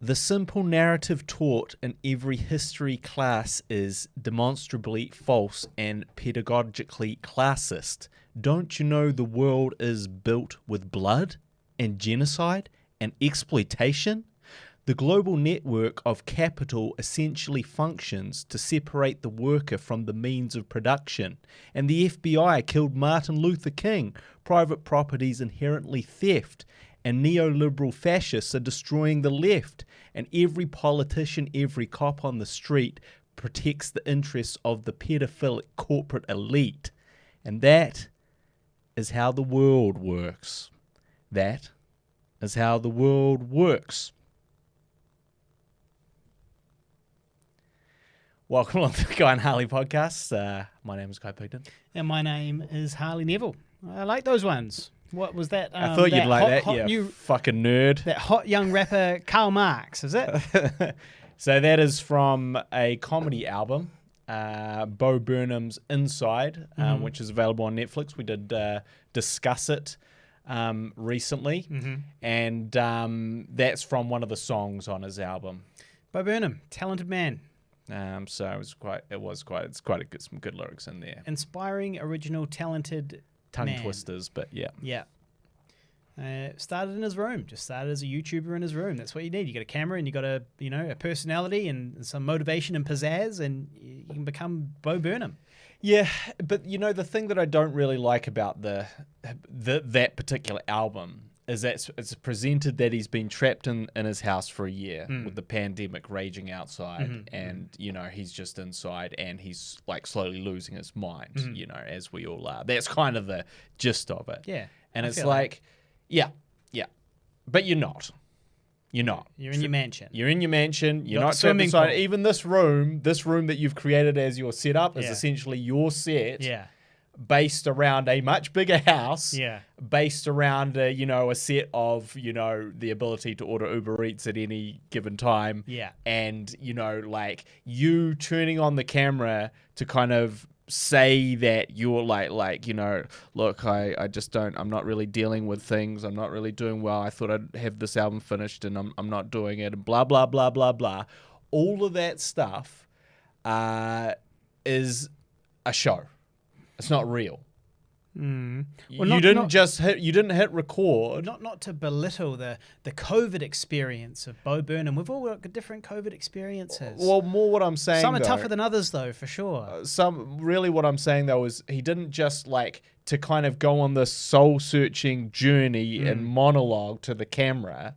The simple narrative taught in every history class is demonstrably false and pedagogically classist. Don't you know the world is built with blood and genocide and exploitation? The global network of capital essentially functions to separate the worker from the means of production. And the FBI killed Martin Luther King. Private property is inherently theft. And neoliberal fascists are destroying the left. And every politician, every cop on the street protects the interests of the pedophilic corporate elite. And that is how the world works. That is how the world works. Welcome along to the Guy and Harley podcast. My name is Guy Pigden. And my name is Harley Neville. I like those ones. What was that? I thought you'd like that, you fucking nerd. That hot young rapper Karl Marx, is it? So that is from a comedy album, Bo Burnham's Inside, which is available on Netflix. We did discuss it recently, and that's from one of the songs on his album. Bo Burnham, talented man. So it's some good lyrics in there. Inspiring, original, talented Tongue man. twisters, but yeah. Yeah. Started in his room. Just started as a YouTuber in his room. That's what you need. You got a camera and you got a personality and some motivation and pizzazz, and you can become Bo Burnham. Yeah, but the thing that I don't really like about that particular album is that it's presented that he's been trapped in his house for a year with the pandemic raging outside, and he's just inside and he's like slowly losing his mind, as we all are. That's kind of the gist of it. Yeah, and it's like, yeah, but you're not. You're in your mansion. You're in your mansion. You're not trapped inside. Even this room that you've created as your setup is essentially your set. Yeah. Based around a much bigger house, based around a set of the ability to order Uber Eats at any given time, and like you turning on the camera to kind of say that you're look, I just don't, I'm not really dealing with things, I'm not really doing well, I thought I'd have this album finished and I'm not doing it, and blah blah blah blah blah. All of that stuff is a show. It's not real. Well, you didn't hit record. Not to belittle the COVID experience of Bo Burnham. We've all got different COVID experiences. Well, more what I'm saying. Some are tougher than others, though, for sure. What I'm saying though is he didn't just like to kind of go on this soul searching journey and monologue to the camera.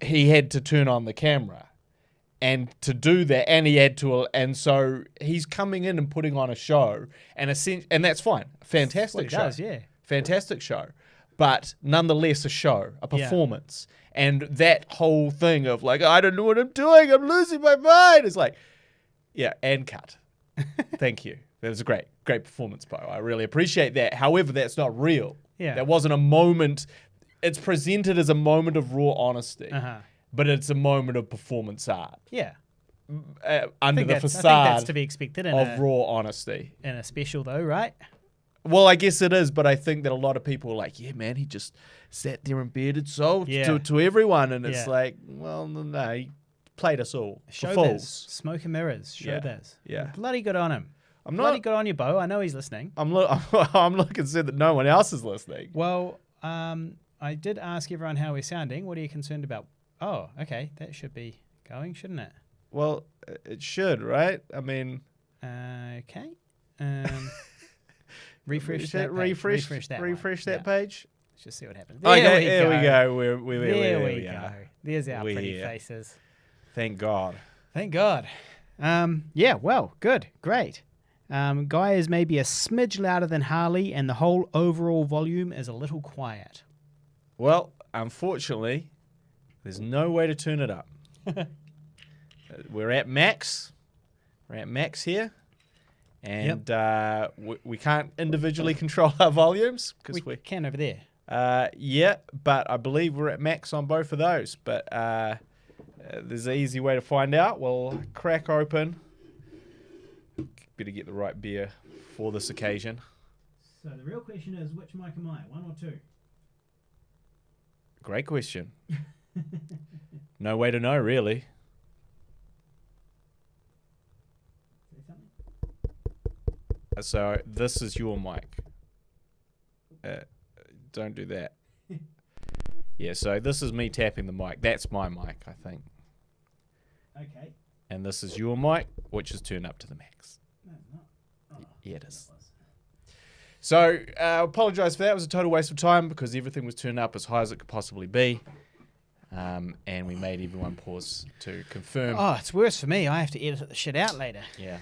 He had to turn on the camera. And to do that, and so he's coming in and putting on a show, and that's fine. Fantastic show. Does, yeah. Fantastic show. But nonetheless, a show, a performance. Yeah. And that whole thing of like, I don't know what I'm doing, I'm losing my mind. It's like, yeah, and cut. Thank you. That was a great performance, Bo. I really appreciate that. However, that's not real. Yeah. That wasn't a moment. It's presented as a moment of raw honesty. But it's a moment of performance art. Yeah. Under the facade I think that's to be expected of raw honesty. In a special, though, right? Well, I guess it is, but I think that a lot of people are like, yeah, man, he just sat there and bared his soul to everyone. And it's like, well, no, he played us all. Showbiz. Fools. Smoke and mirrors. Showbiz. Yeah. Bloody good on him. Bloody good on you, Bo. I know he's listening. I'm concerned that no one else is listening. Well, I did ask everyone how we're sounding. What are you concerned about? Oh, okay. That should be going, shouldn't it? Well, it should, right? I mean... Okay. Refresh that page. Let's just see what happens. There we go. There we go. There's our pretty faces. Thank God. Thank God. Yeah, well, good. Great. Guy is maybe a smidge louder than Harley, and the whole overall volume is a little quiet. Well, unfortunately... There's no way to turn it up. We're at max. We're at max here. And we can't individually control our volumes. We can over there. Yeah, but I believe we're at max on both of those. But there's an easy way to find out. We'll crack open. Better get the right beer for this occasion. So the real question is, which mic am I, 1 or 2? Great question. No way to know, really. Say something. So this is your mic. Don't do that. Yeah, so this is me tapping the mic. That's my mic, I think. Okay. And this is your mic, which is turned up to the max. No, it's not. Oh, Yeah, it is. So, apologise for that. It was a total waste of time because everything was turned up as high as it could possibly be. And we made everyone pause to confirm. Oh, it's worse for me. I have to edit the shit out later. Yeah.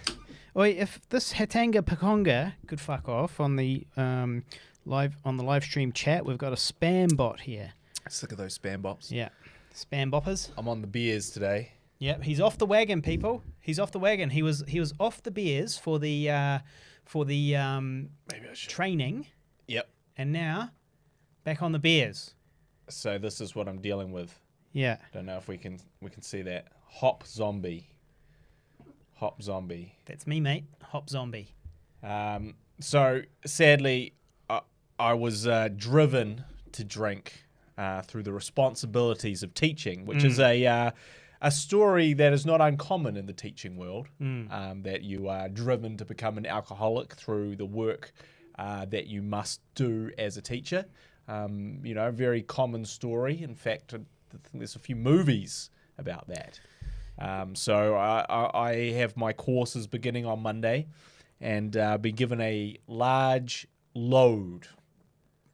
Well, if this Hatanga Pakonga could fuck off on the live stream chat, we've got a spam bot here. Sick of those spam bops. Yeah, spam boppers. I'm on the beers today. Yep, he's off the wagon, people. He's off the wagon. He was off the beers for the Maybe I should. training, Yep. and now back on the beers. So this is what I'm dealing with. Yeah. Don't know if we can see that. Hop zombie. That's me, mate. Hop zombie. So sadly, I was driven to drink through the responsibilities of teaching, which is a story that is not uncommon in the teaching world. That you are driven to become an alcoholic through the work that you must do as a teacher. A very common story. In fact, I think there's a few movies about that. So I have my courses beginning on Monday and be given a large load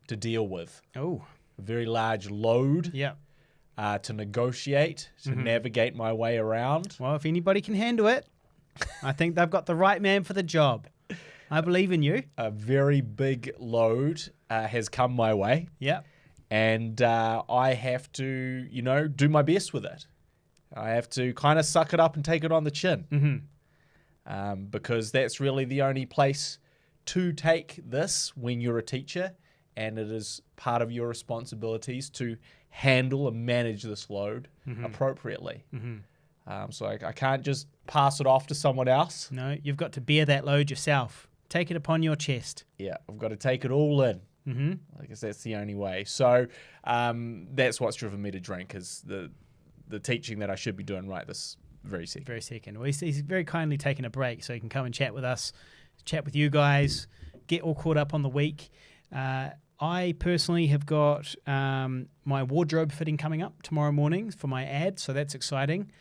to deal with. Oh. A very large load Yeah. to negotiate, to navigate my way around. Well, if anybody can handle it, I think they've got the right man for the job. I believe in you. A very big load has come my way. Yeah. And I have to, do my best with it. I have to kind of suck it up and take it on the chin. Because that's really the only place to take this when you're a teacher, and it is part of your responsibilities to handle and manage this load appropriately. So I can't just pass it off to someone else. No, you've got to bear that load yourself. Take it upon your chest. Yeah, I've got to take it all in. I guess that's the only way. So that's what's driven me to drink, is the teaching that I should be doing right this very second. Very second. Well, he's very kindly taken a break so he can come and chat with us, chat with you guys, get all caught up on the week. I personally have got my wardrobe fitting coming up tomorrow morning for my ad, so that's exciting.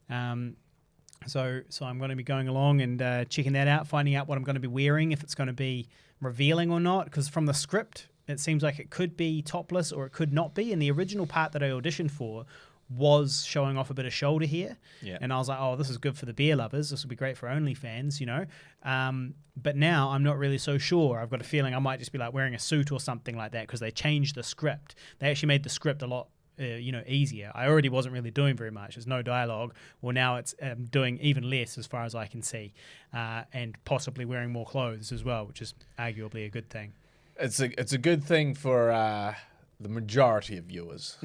So I'm going to be going along and checking that out, finding out what I'm going to be wearing, if it's going to be revealing or not, because from the script, it seems like it could be topless or it could not be. And the original part that I auditioned for was showing off a bit of shoulder here. Yeah. And I was like, oh, this is good for the beer lovers. This will be great for OnlyFans, But now I'm not really so sure. I've got a feeling I might just be like wearing a suit or something like that because they changed the script. They actually made the script a lot easier. I already wasn't really doing very much. There's no dialogue. Well, now it's doing even less as far as I can see, and possibly wearing more clothes as well, which is arguably a good thing. It's a good thing for the majority of viewers.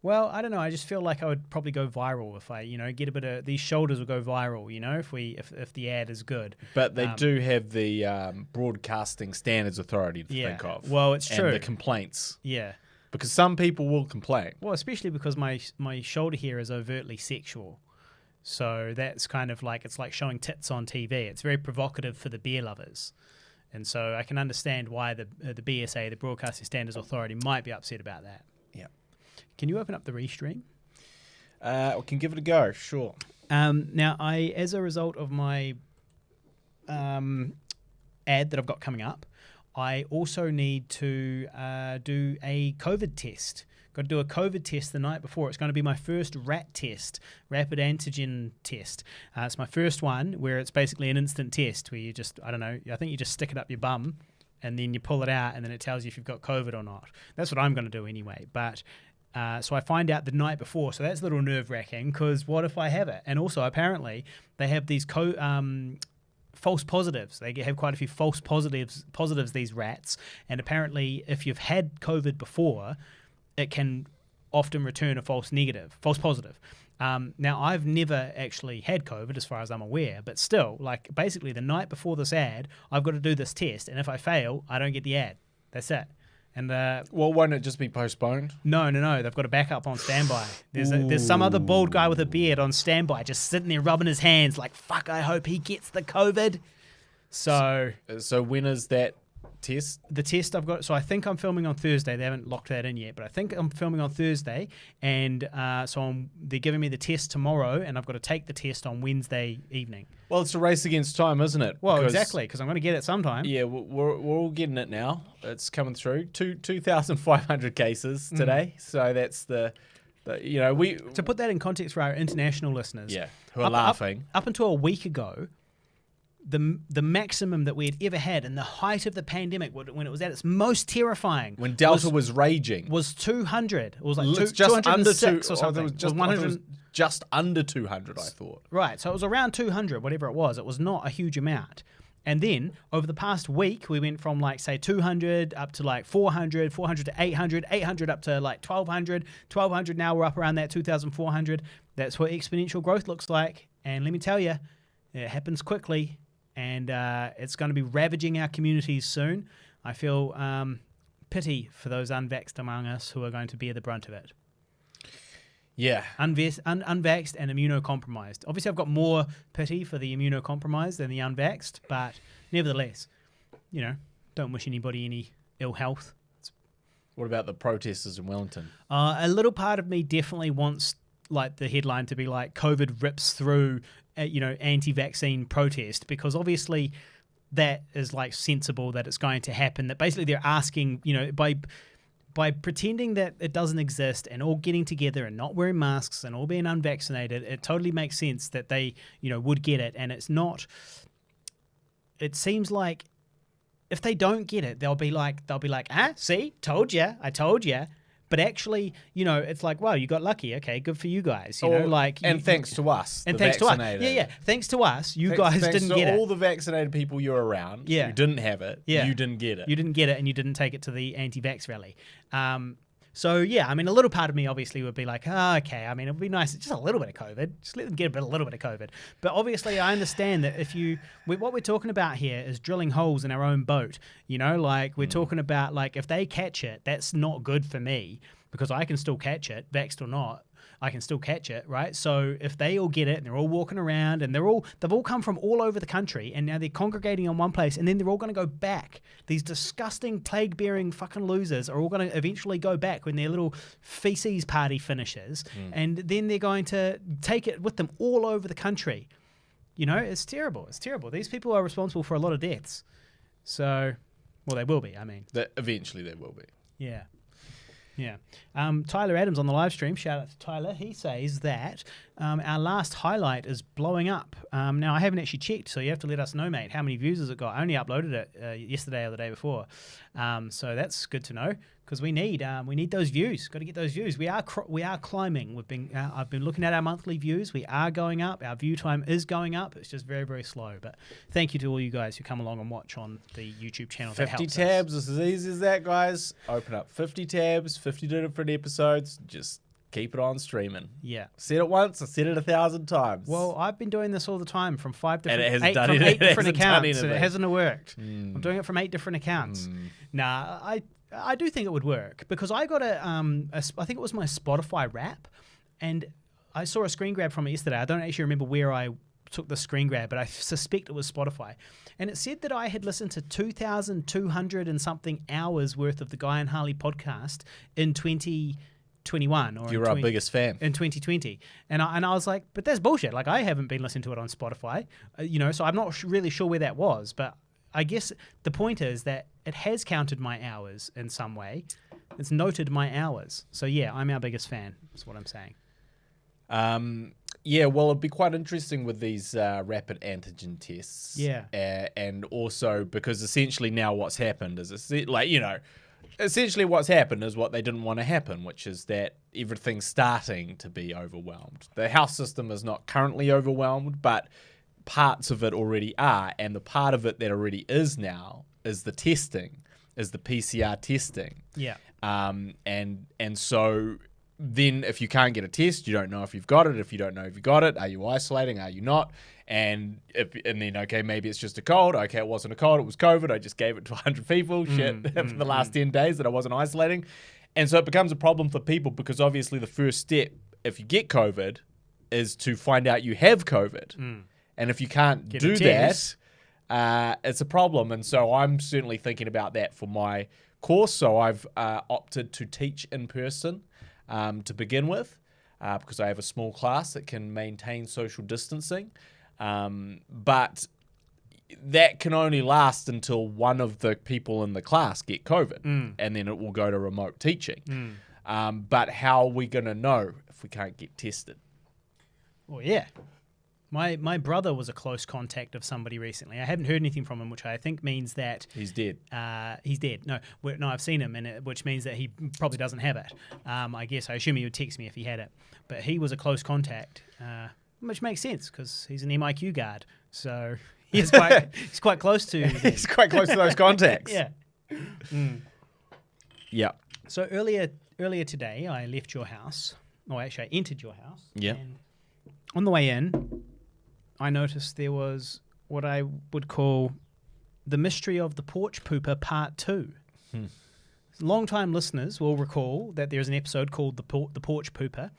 Well, I don't know. I just feel like I would probably go viral if I, get a bit of these shoulders will go viral. If the ad is good. But they do have the Broadcasting Standards Authority to think of. Well, it's true. And the complaints. Yeah. Because some people will complain. Well, especially because my shoulder here is overtly sexual. So that's kind of like, it's like showing tits on TV. It's very provocative for the beer lovers. And so I can understand why the BSA, the Broadcasting Standards Authority, might be upset about that. Yeah. Can you open up the restream? We can give it a go, sure. Now, as a result of my ad that I've got coming up, I also need to do a COVID test. Got to do a COVID test the night before. It's going to be my first RAT test, rapid antigen test. It's my first one where it's basically an instant test where you just, I think you just stick it up your bum and then you pull it out and then it tells you if you've got COVID or not. That's what I'm going to do anyway. But so I find out the night before. So that's a little nerve-wracking because what if I have it? And also apparently they have these false positives. They have quite a few false positives, these rats. And apparently if you've had COVID before, it can often return a false positive. Now, I've never actually had COVID as far as I'm aware, but still, like basically the night before this ad, I've got to do this test. And if I fail, I don't get the ad. That's it. And well, won't it just be postponed? no, they've got a backup on standby. There's some other bald guy with a beard on standby, just sitting there rubbing his hands like, fuck, I hope he gets the COVID. So when is that test? The test I've got, so I think I'm filming on Thursday. They haven't locked that in yet, but I think I'm filming on Thursday, and they're giving me the test tomorrow, and I've got to take the test on Wednesday evening. Well, it's a race against time, isn't it? Well, exactly, because I'm going to get it sometime. Yeah, we're all getting it now. It's coming through. 2,500 cases today, so that's the we to put that in context for our international listeners. Yeah, who are laughing. Up until a week ago, the maximum that we had ever had in the height of the pandemic, when it was at its most terrifying, when Delta was raging, was 200. It was like just 206 or something. It was 100, just under 200, I thought. Right, so it was around 200, whatever it was. It was not a huge amount. And then over the past week, we went from like, say, 200 up to like 400, 400 to 800, 800 up to like 1,200, 1,200 now we're up around that 2,400. That's what exponential growth looks like. And let me tell you, it happens quickly. And it's going to be ravaging our communities soon. I feel pity for those unvaxxed among us who are going to bear the brunt of it. Yeah. Unvaxxed and immunocompromised. Obviously, I've got more pity for the immunocompromised than the unvaxxed, but nevertheless, don't wish anybody any ill health. What about the protesters in Wellington? A little part of me definitely wants like the headline to be like COVID rips through anti-vaccine protest, because obviously that is like sensible that it's going to happen, that basically they're asking, by pretending that it doesn't exist and all getting together and not wearing masks and all being unvaccinated, it totally makes sense that they, would get it. And it seems like if they don't get it, they'll be like, see, I told you. But actually, it's like, wow, you got lucky. Okay, good for you guys. Thanks to us. And thanks to us. Yeah. Thanks to us, you guys didn't get it. All the vaccinated people you're around, you didn't have it. Yeah. You didn't get it. You didn't get it, and you didn't take it to the anti-vax rally. So, yeah, I mean, a little part of me obviously would be like, okay, I mean, it would be nice, just a little bit of COVID. Just let them get a little bit of COVID. But obviously, I understand that what we're talking about here is drilling holes in our own boat. We're talking about, like, if they catch it, that's not good for me, because I can still catch it, vaxxed or not. I can still catch it, right? So if they all get it and they're all walking around and they've all come from all over the country and now they're congregating on one place and then they're all going to go back. These disgusting plague-bearing fucking losers are all going to eventually go back when their little feces party finishes, and then they're going to take it with them all over the country. It's terrible. It's terrible. These people are responsible for a lot of deaths. So, well, they will be, I mean. Eventually they will be. Yeah. Yeah. Tyler Adams on the live stream, shout out to Tyler. He says that our last highlight is blowing up. Now, I haven't actually checked, so you have to let us know, mate. How many views has it got? I only uploaded it yesterday or the day before. So that's good to know, because we need those views. Got to get those views. We are climbing. I've been looking at our monthly views. We are going up. Our view time is going up. It's just very, very slow. But thank you to all you guys who come along and watch on the YouTube channel. 50 tabs. It's as easy as that, guys. Open up 50 tabs, 50 different episodes. Just keep it on streaming. Yeah. Said it once, I said it 1,000 times. Well, I've been doing this all the time from eight different accounts, and it hasn't worked. I'm doing it from 8 different accounts. Nah, I do think it would work, because I got I think it was my Spotify Wrap, and I saw a screen grab from it yesterday. I don't actually remember where I took the screen grab, but I suspect it was Spotify. And it said that I had listened to 2,200 and something hours worth of the Guy and Harley podcast in 2021 or you're our biggest fan in 2020, and I was like, but that's bullshit. Like, I haven't been listening to it on Spotify, so I'm not really sure where that was. But I guess the point is that it has counted my hours in some way. It's noted my hours. So yeah, I'm our biggest fan. That's what I'm saying. Yeah, well, it'd be quite interesting with these rapid antigen tests. Yeah, and also because essentially now what's happened is essentially what's happened is what they didn't want to happen, which is that everything's starting to be overwhelmed. The health system is not currently overwhelmed, but parts of it already are, and the part of it that already is now is the testing, is the PCR testing. Yeah. And so then if you can't get a test, you don't know if you've got it. If you don't know if you got it, are you isolating? Are you not? And then, okay, maybe it's just a cold. Okay, it wasn't a cold. It was COVID. I just gave it to 100 people. For the last 10 days that I wasn't isolating. And so it becomes a problem for people because obviously the first step, if you get COVID, is to find out you have COVID. And if you can't do that, it's a problem. And so I'm certainly thinking about that for my course. So I've opted to teach in person to begin with because I have a small class that can maintain social distancing. But that can only last until one of the people in the class get COVID, and then it will go to remote teaching. But how are we going to know if we can't get tested? Well, yeah. My brother was a close contact of somebody recently. I haven't heard anything from him, which I think means that He's dead. He's dead. No, I've seen him, which means that he probably doesn't have it. I assume he would text me if he had it. But he was a close contact, which makes sense because he's an MIQ guard. So he's quite close to them. He's quite close to those contacts. Yeah. Yeah. So earlier today, I left your house. Or actually, I entered your house. Yeah. And on the way in, I noticed there was what I would call the mystery of the Porch Pooper Part 2. Long-time listeners will recall that there's an episode called the Porch Pooper,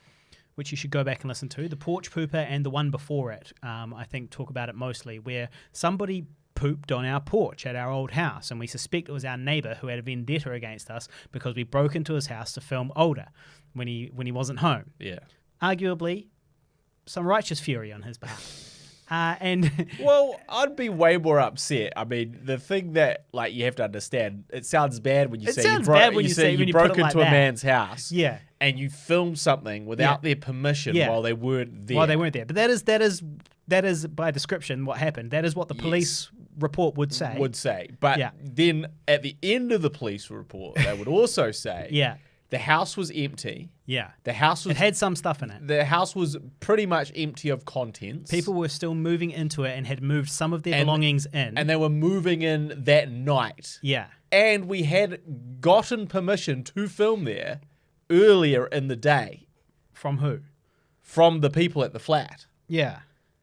which you should go back and listen to. The Porch Pooper and the one before it, I think, talk about it mostly, where somebody pooped on our porch at our old house, and we suspect it was our neighbour who had a vendetta against us because we broke into his house to film Older when he wasn't home. Yeah. Arguably, some righteous fury on his behalf. Well, I'd be way more upset. I mean, the thing that you have to understand, it sounds bad when you say you broke into a man's house. Yeah. And you filmed something without their permission while they weren't there. But that is by description what happened. That is what the police report would say. But then at the end of the police report, they would also say the house was empty. Yeah. It had some stuff in it. The house was pretty much empty of contents. People were still moving into it and had moved some of their belongings in. And they were moving in that night. Yeah. And we had gotten permission to film there earlier in the day. From who? From the people at the flat. Yeah.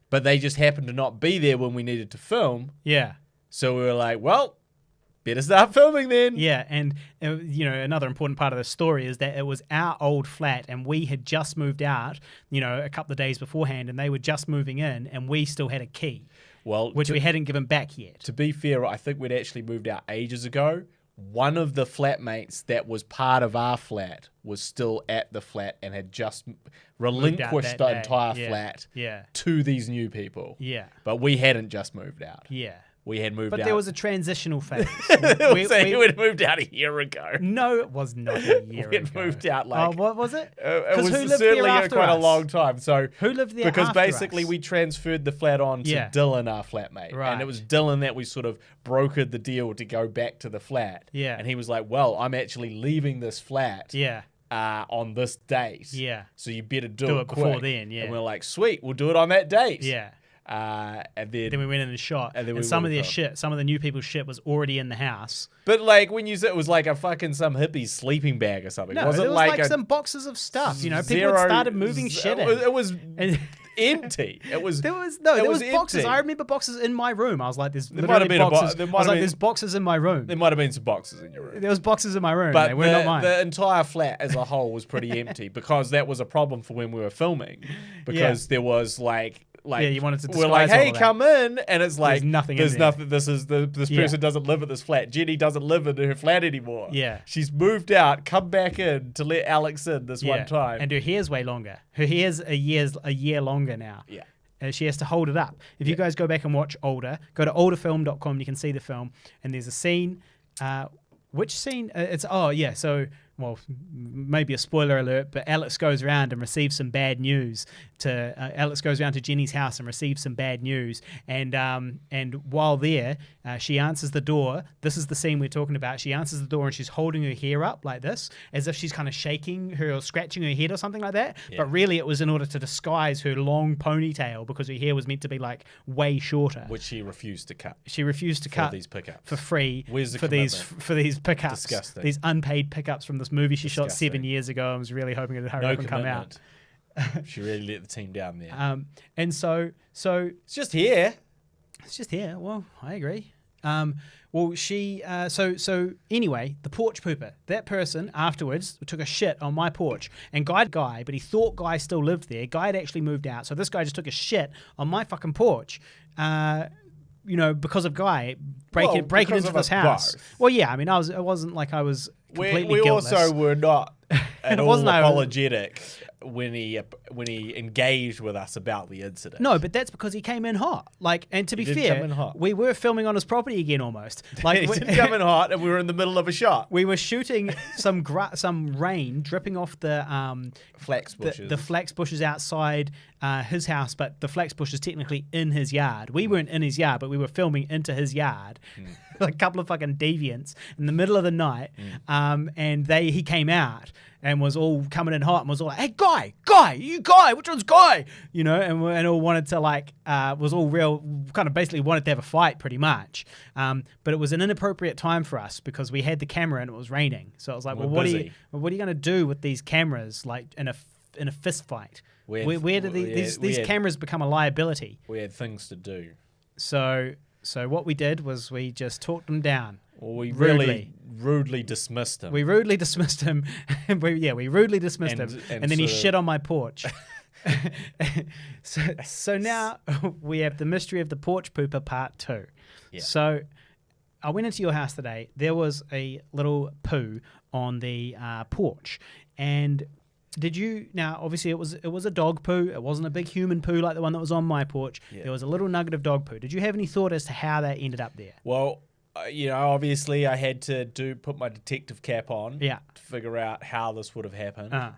But they just happened to not be there when we needed to film. Yeah. So we were like, well, better start filming then. Yeah, and another important part of the story is that it was our old flat and we had just moved out, a couple of days beforehand, and they were just moving in and we still had a key, which we hadn't given back yet. To be fair, I think we'd actually moved out ages ago. One of the flatmates that was part of our flat was still at the flat and had just relinquished the entire flat to these new people. Yeah. But we hadn't just moved out. Yeah. We had moved out. But there was a transitional phase. We'd moved out a year ago. No, it was not a year ago. We'd moved out what was it? It was certainly quite a long time. So who lived there because after basically us? we transferred the flat on to Dylan, our flatmate. Right. And it was Dylan that we sort of brokered the deal to go back to the flat. Yeah. And he was like, well, I'm actually leaving this flat. Yeah. On this date. Yeah. So you better do it quick. Before then, yeah. And we're like, sweet, we'll do it on that date. Yeah. And then we went in and shot. And some of the new people's shit was already in the house. But when you said it was like a fucking some hippie's sleeping bag or something. No, wasn't it was like some boxes of stuff. People had started moving shit in. It was empty. There was boxes. I remember boxes in my room. I was like, there's boxes in my room. There might have been some boxes in your room. There was boxes in my room, but they were not mine. The entire flat as a whole was pretty empty because that was a problem for when we were filming. Because there was you wanted to disguise we're like, hey, all that. come in, and it's like there's nothing. This person doesn't live at this flat. Jenny doesn't live in her flat anymore. Yeah, she's moved out. Come back in to let Alex in this one time. And her hair's way longer. Her hair's a year longer now. Yeah. She has to hold it up. If you guys go back and watch Older, go to olderfilm.com. You can see the film, and there's a scene. Which scene? Well, maybe a spoiler alert, but Alex goes around and receives some bad news. Alex goes around to Jenny's house and receives some bad news. And while there, she answers the door. This is the scene we're talking about. She answers the door and she's holding her hair up like this, as if she's kind of shaking her or scratching her head or something like that. Yeah. But really, it was in order to disguise her long ponytail because her hair was meant to be way shorter, which she refused to cut. She refused to cut these pickups for free. Where's the for these pickups? Disgusting. These unpaid pickups from this this movie she shot 7 Disgusting. years ago and was really hoping it would hurry No up and come out. commitment. She really let the team down there. And so It's just here. it's just here. Well, I agree. Well, she so anyway, the porch pooper, that person afterwards took a shit on my porch and Guy, but he thought Guy still lived there. Guy had actually moved out, so this guy just took a shit on my fucking porch. Because of Guy breaking because into of this us house. both. Well, yeah, I mean, it wasn't like I was completely We guiltless. also were not at all wasn't I- apologetic when he engaged with us about the incident. No, but that's because he came in hot. And to be did fair, come in hot. we were filming on his property again almost. He did come in hot, and we were in the middle of a shot. We were shooting some rain dripping off the Flax bushes. the flax bushes outside his house, but the flax bush is technically in his yard. We weren't in his yard, but we were filming into his yard. A couple of fucking deviants in the middle of the night, and he came out and was all coming in hot and was all like, "Hey, Guy, which one's Guy?" And all wanted to was all real, kind of basically wanted to have a fight pretty much. But it was an inappropriate time for us because we had the camera and it was raining. So it was like, We're what are busy. you going to do with these cameras in a fist fight? Where do these cameras become a liability? We had things to do. So what we did was we just talked them down. Well, we Rudely. really rudely dismissed him. We rudely dismissed him. we rudely dismissed him. And And then he sort of- shit on my porch. so now we have the mystery of the porch pooper part 2. Yeah. So I went into your house today. There was a little poo on the porch. And did you, now obviously it was a dog poo. It wasn't a big human poo like the one that was on my porch. Yeah. There was a little nugget of dog poo. Did you have any thought as to how that ended up there? Well, obviously I had to put my detective cap on Yeah. to figure out how this would have happened. Uh,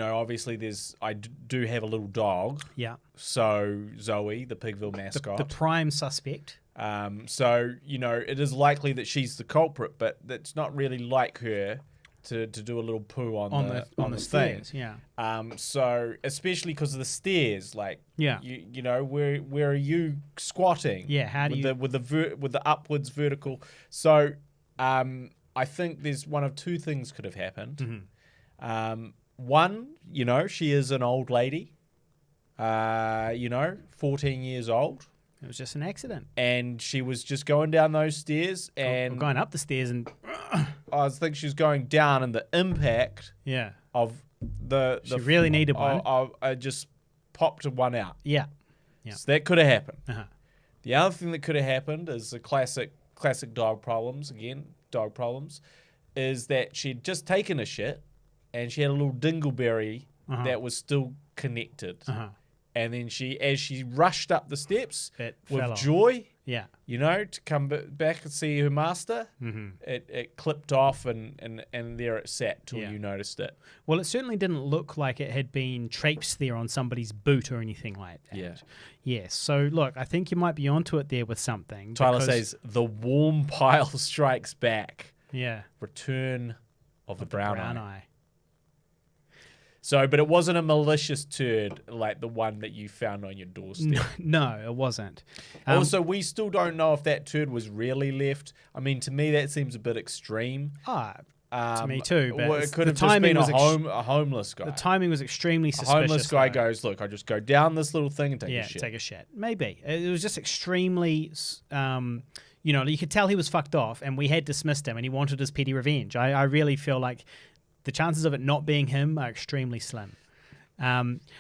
Obviously I do have a little dog. yeah. So Zoe, the Pigville mascot. The prime suspect. It is likely that she's the culprit, but that's not really like her to do a little poo on the thing. stairs. Yeah. So especially because of the stairs, Yeah. where are you squatting? Yeah, how do you- with the upwards vertical? So I think there's one of two things could have happened. Mm-hmm. One, she is an old lady. 14 years old. It was just an accident. And she was just going down those stairs, Or and going up the stairs and I think she was going down, and the impact yeah. of the She really needed one. I just popped one out. Yeah. Yeah. So that could have happened. Uh-huh. The other thing that could have happened is the classic dog problems. Again, dog problems is that she'd just taken a shit, and she had a little dingleberry Uh-huh. that was still connected. Uh-huh. And then as she rushed up the steps It with fell off. joy, Yeah. to come back and see her master, Mm-hmm. it clipped off and there it sat till Yeah. you noticed it. Well, it certainly didn't look like it had been traipsed there on somebody's boot or anything like that. Yeah. Yes. So, look, I think you might be onto it there with something. Tyler because- says, the warm pile strikes back. Yeah. Return of the brown eye. eye. So, but it wasn't a malicious turd like the one that you found on your doorstep. No, it wasn't. Also, we still don't know if that turd was really left. I mean, to me, that seems a bit extreme. To me too, but Well, it could the have just timing been was a homeless guy. the timing was extremely A suspicious. homeless guy though. goes, look, I just go down this little thing and take a shit. take a shit. Maybe it was just extremely. You could tell he was fucked off, and we had dismissed him, and he wanted his petty revenge. I really feel like the chances of it not being him are extremely slim.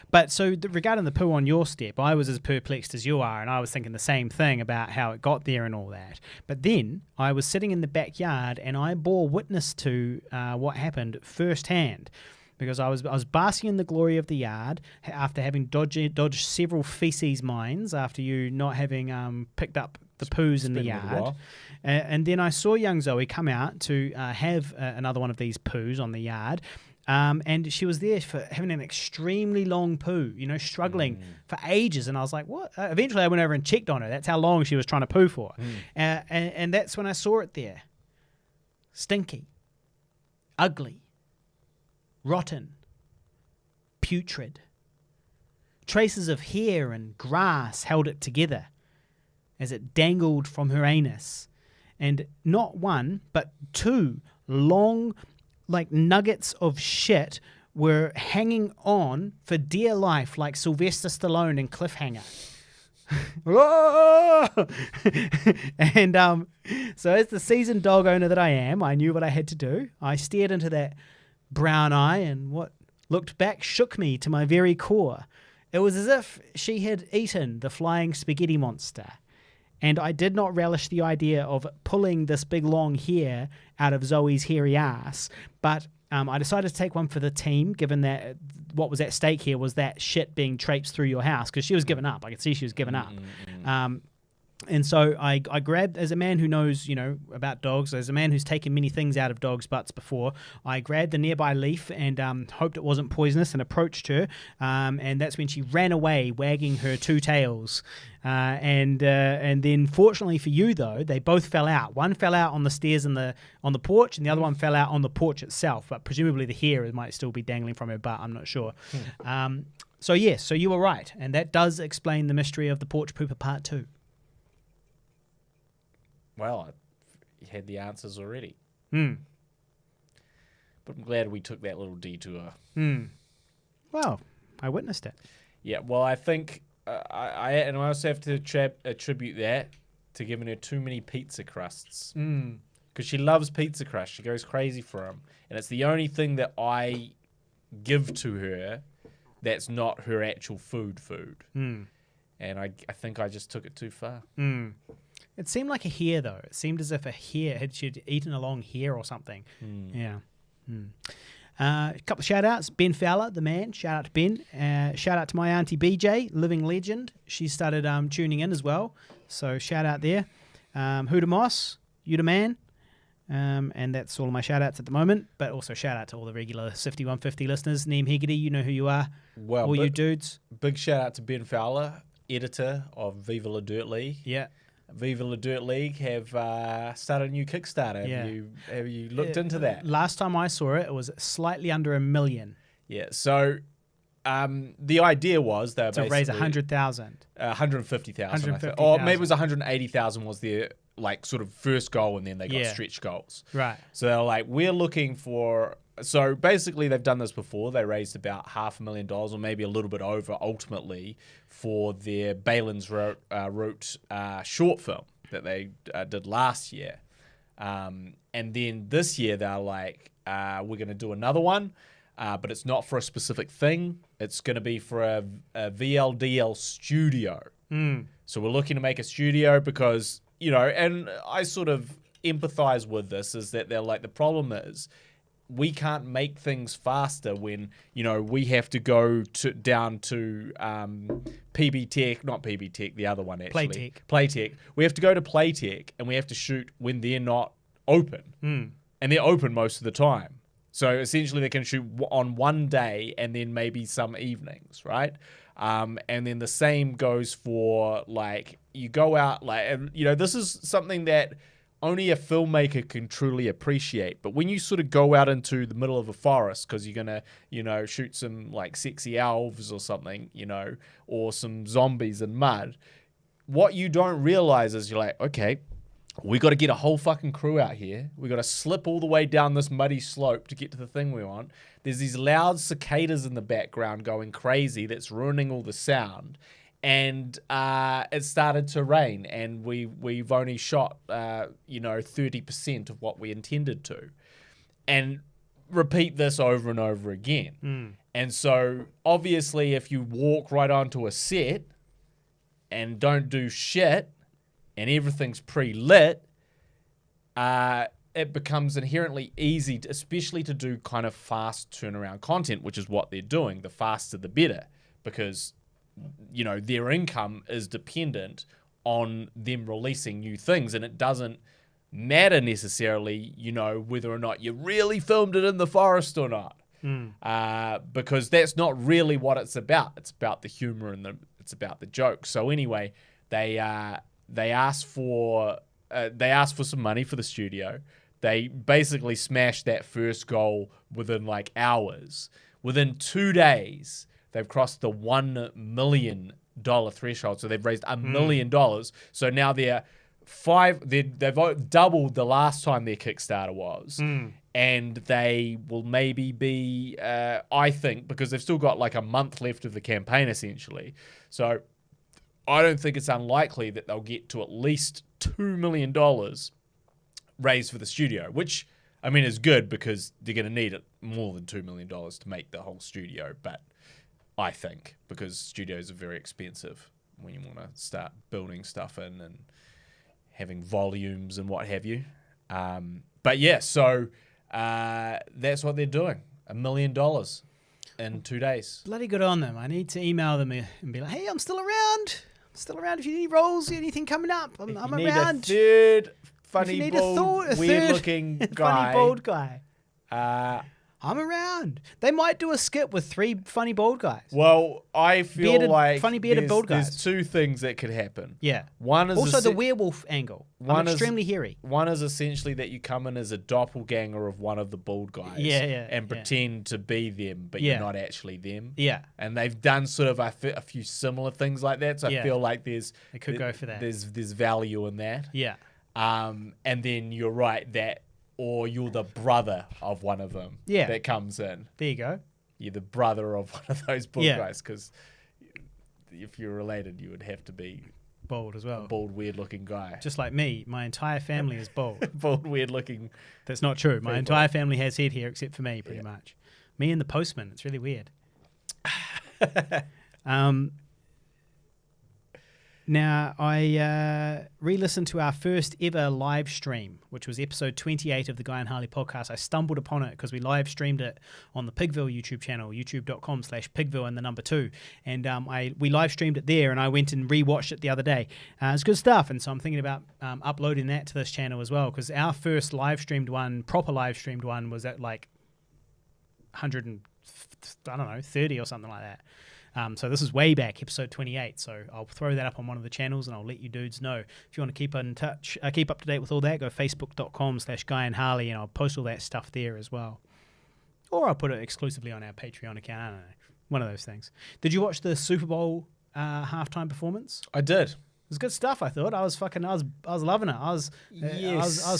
But so regarding the poo on your step, I was as perplexed as you are, and I was thinking the same thing about how it got there and all that. But then I was sitting in the backyard, and I bore witness to what happened firsthand. Because I was basking in the glory of the yard after having dodged several feces mines after you not having picked up the poos in the been a little yard. while. And then I saw young Zoe come out to have another one of these poos on the yard. And she was there for having an extremely long poo, struggling for ages. And I was like, what? Eventually I went over and checked on her. That's how long she was trying to poo for. And that's when I saw it there. Stinky. Ugly. Rotten. Putrid. Traces of hair and grass held it together as it dangled from her anus. And not one, but two long, like nuggets of shit were hanging on for dear life, like Sylvester Stallone in Cliffhanger. And so as the seasoned dog owner that I am, I knew what I had to do. I stared into that brown eye, and what looked back shook me to my very core. It was as if she had eaten the flying spaghetti monster. And I did not relish the idea of pulling this big long hair out of Zoe's hairy ass, but I decided to take one for the team, given that what was at stake here was that shit being traipsed through your house, because she was giving up. I could see she was giving up. And so I grabbed, as a man who knows, about dogs, as a man who's taken many things out of dogs' butts before, I grabbed the nearby leaf and hoped it wasn't poisonous and approached her. And that's when she ran away, wagging her two tails. And then, fortunately for you, though, they both fell out. One fell out on the stairs on the porch, and the other one fell out on the porch itself. But presumably the hair might still be dangling from her butt. I'm not sure. So yes, so you were right, and that does explain the mystery of the Porch Pooper Part 2. Well, I had the answers already. Mm. But I'm glad we took that little detour. Well, I witnessed it. Yeah, well, I think I also have to attribute that to giving her too many pizza crusts. Because she loves pizza crusts. She goes crazy for them. And it's the only thing that I give to her that's not her actual food. And I think I just took it too far. It seemed like a hair, though. It seemed as if she'd eaten a long hair or something. Yeah. A couple of shout-outs. Ben Fowler, the man. Shout-out to Ben. Shout-out to my auntie BJ, living legend. She started tuning in as well. So shout-out there. Huda Moss, you the man. And that's all of my shout-outs at the moment. But also shout-out to all the regular Sifty 150 listeners. Neem Higgity, you know who you are. Well, all you dudes. Big shout-out to Ben Fowler, editor of Viva La Dirt League. Yeah. Viva La Dirt League have started a new Kickstarter. Have you looked into that? Last time I saw it, it was slightly under $1 million. Yeah, so the idea was they were to raise 100,000. 150,000. Or maybe it was 180,000 was their sort of first goal, and then they got stretch goals. Right. So they're like, we're looking for. So basically, they've done this before. They raised about $500,000, or maybe a little bit over, ultimately, for their Balin's Route short film that they did last year. And then this year, they're like, we're going to do another one, but it's not for a specific thing. It's going to be for a VLDL studio. So we're looking to make a studio because, and I sort of empathize with this, is that they're like, the problem is, we can't make things faster when, we have to go down to PB Tech, not PB Tech, the other one actually. Playtech. We have to go to Playtech and we have to shoot when they're not open. And they're open most of the time. So essentially they can shoot on one day and then maybe some evenings, right? And then the same goes for you go out, this is something that only a filmmaker can truly appreciate. But when you sort of go out into the middle of a forest because you're going to, shoot some sexy elves or something, or some zombies in mud, what you don't realize is you're like, okay, we got to get a whole fucking crew out here. We got to slip all the way down this muddy slope to get to the thing we want. There's these loud cicadas in the background going crazy that's ruining all the sound. And it started to rain, and we've only shot 30% of what we intended to, and repeat this over and over again. And so obviously, if you walk right onto a set and don't do shit, and everything's pre-lit, it becomes inherently easy, especially to do kind of fast turnaround content, which is what they're doing. The faster, the better, because their income is dependent on them releasing new things, and it doesn't matter necessarily, whether or not you really filmed it in the forest or not, because that's not really what it's about. It's about the humor and it's about the joke. So anyway, they asked for some money for the studio. They basically smashed that first goal within hours. Within 2 days, they've crossed the $1 million threshold. So they've raised $1 million. So now they're they've doubled the last time their Kickstarter was. And they will maybe be, I think, because they've still got like a month left of the campaign, essentially. So I don't think it's unlikely that they'll get to at least $2 million raised for the studio, which, I mean, is good because they're going to need it more than $2 million to make the whole studio. But I think, because studios are very expensive when you want to start building stuff in and having volumes and what have you. But yeah, so... that's what they're doing. $1 million in 2 days. Bloody good on them. I need to email them and be like, hey, I'm still around. I'm still around if you need any roles, anything coming up. I'm need around. A third funny, bald, weird-looking guy. Funny, bald guy. I'm around. They might do a skit with 3 funny, bald guys. Well, I feel like funny bearded bald guys. There's 2 things that could happen. Yeah. One is also the werewolf angle. I'm extremely hairy. One is essentially that you come in as a doppelganger of one of the bald guys. And pretend to be them, but you're not actually them. Yeah. And they've done sort of a few similar things like that. So I feel like they could go for that. There's value in that. Yeah. And then you're right that. Or you're the brother of one of them that comes in. There you go. You're the brother of one of those bald guys, because if you're related, you would have to be bald as well. A bald, weird-looking guy. Just like me, my entire family is bald. Bald, weird-looking. That's not true. My entire family has head hair except for me, pretty much. Me and the postman. It's really weird. Now, I re-listened to our first ever live stream, which was episode 28 of the Guy and Harley podcast. I stumbled upon it because we live streamed it on the Pigville YouTube channel, youtube.com/Pigville and the number 2. And we live streamed it there, and I went and re-watched it the other day. It's good stuff, and so I'm thinking about uploading that to this channel as well, because our first live streamed one, proper live streamed one, was at like 130 or something like that. So this is way back, episode 28. So I'll throw that up on one of the channels, and I'll let you dudes know. If you want to keep in touch, keep up to date with all that, go facebook.com/Guy and Harley, and I'll post all that stuff there as well. Or I'll put it exclusively on our Patreon account. I don't know. One of those things. Did you watch the Superbowl halftime performance? I did. It was good stuff, I thought. I was loving it. I was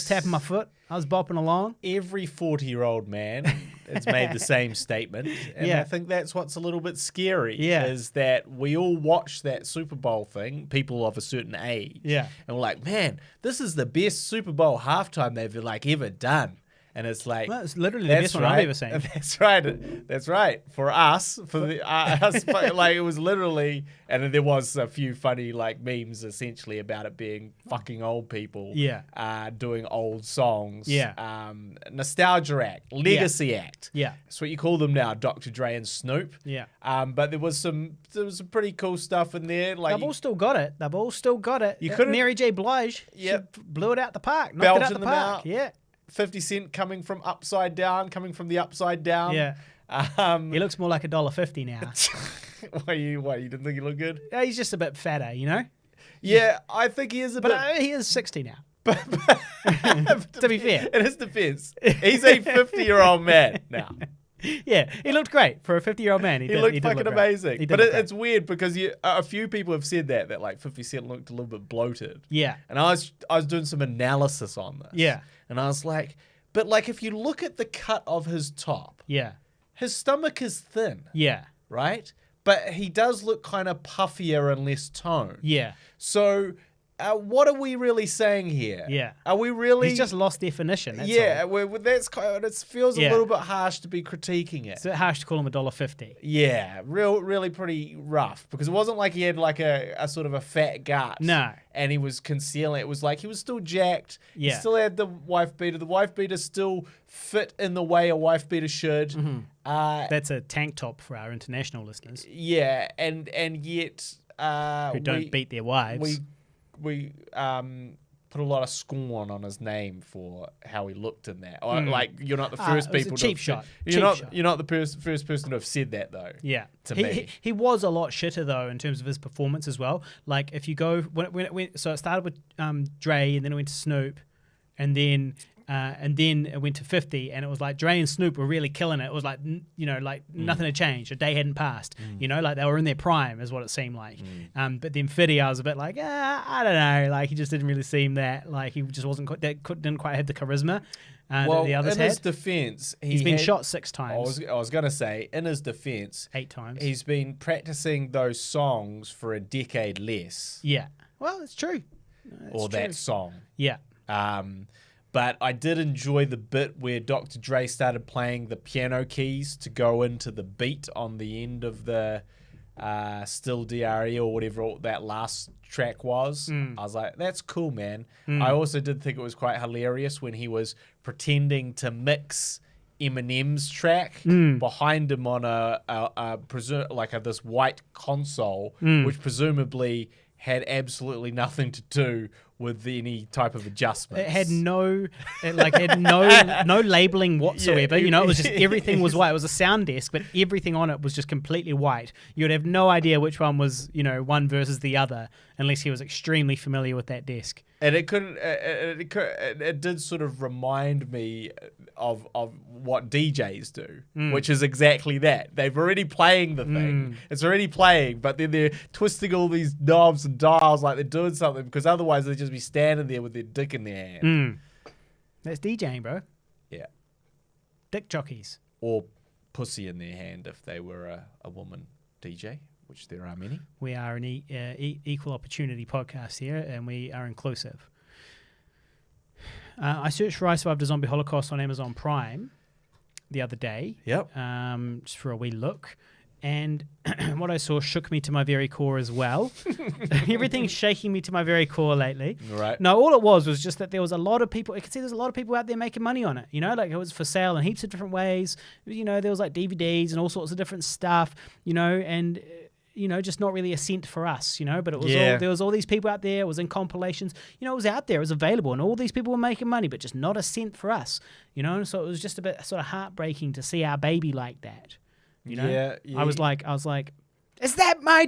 tapping my foot. I was bopping along. Every 40-year-old man has made the same statement. And I think that's what's a little bit scary. Is that we all watch that Super Bowl thing, people of a certain age. And we're like, man, this is the best Super Bowl halftime they've ever done. And it's like, well, it's literally the best one I've ever seen. That's right. That's right. For us, us, like it was literally, and there was a few funny like memes essentially about it being fucking old people, doing old songs, nostalgia act, legacy act, that's what you call them now, Dr. Dre and Snoop, but there was some pretty cool stuff in there. Like they've all still got it. You couldn't. Mary J. Blige, blew it out the park, knocked it out the park, 50 Cent coming from the upside down. He looks more like $1.50 now. Why you didn't think he looked good? Yeah, he's just a bit fatter, you know? Yeah, I think he is a bit. But he is 60 now. To be fair. In his defense, he's a 50-year-old man now. Yeah, he looked great for a 50-year-old man. He looked fucking amazing. But it's weird because a few people have said that like 50 Cent looked a little bit bloated. Yeah. And I was doing some analysis on this. Yeah. And I was like, but like if you look at the cut of his top, his stomach is thin. Yeah. Right? But he does look kind of puffier and less toned. Yeah. So what are we really saying here? Yeah. Are we really... He's just lost definition, that's all. That's kind of, it feels a little bit harsh to be critiquing it. It's a bit harsh to call him $1.50. Yeah. Really pretty rough. Because it wasn't like he had like a sort of a fat gut. No. And he was concealing. It was like he was still jacked. Yeah. He still had the wife beater. The wife beater still fit in the way a wife beater should. Mm-hmm. That's a tank top for our international listeners. Yeah. And yet... who don't beat their wives. We put a lot of scorn on his name for how he looked in that. Like you're not the first people. It's a cheap shot. You're not the first person to have said that though. Yeah, to me, he was a lot shitter though in terms of his performance as well. Like if you go when it started with Dre and then it went to Snoop, and then And then it went to 50, and it was like Dre and Snoop were really killing it. It was like, nothing had changed. A day hadn't passed. Like they were in their prime, is what it seemed like. But then 50, I was a bit like, I don't know. Like he just didn't really seem that. Like he just didn't quite have the charisma that the others in had. His defense, he's been shot 6 times. I was going to say, in his defense, 8 times. He's been practicing those songs for a decade less. Yeah. Well, it's true. That song. Yeah. But I did enjoy the bit where Dr. Dre started playing the piano keys to go into the beat on the end of the Still DRE or whatever that last track was. I was like, that's cool, man. I also did think it was quite hilarious when he was pretending to mix Eminem's track behind him on this white console, which presumably had absolutely nothing to do with any type of adjustment. It had no labeling whatsoever. Yeah, it was just everything was white. It was a sound desk, but everything on it was just completely white. You would have no idea which one was, one versus the other, unless he was extremely familiar with that desk. And it did sort of remind me of what DJs do, which is exactly that. They've already playing the thing. It's already playing, but then they're twisting all these knobs and dials like they're doing something, because otherwise they'd just be standing there with their dick in their hand. That's DJing, bro. Yeah. Dick jockeys. Or pussy in their hand if they were a woman DJ, which there are many. We are an equal opportunity podcast here, and we are inclusive. I searched for I Survived a Zombie Holocaust on Amazon Prime the other day. Yep. Just for a wee look. And what I saw shook me to my very core as well. Everything's shaking me to my very core lately. Right. No, all it was just that there was a lot of people. I could see there's a lot of people out there making money on it. Like it was for sale in heaps of different ways. There was like DVDs and all sorts of different stuff. And just not really a cent for us. But it was there was all these people out there. It was in compilations. It was out there. It was available, and all these people were making money, but just not a cent for us. So it was just a bit sort of heartbreaking to see our baby like that. Yeah. I was like, is that my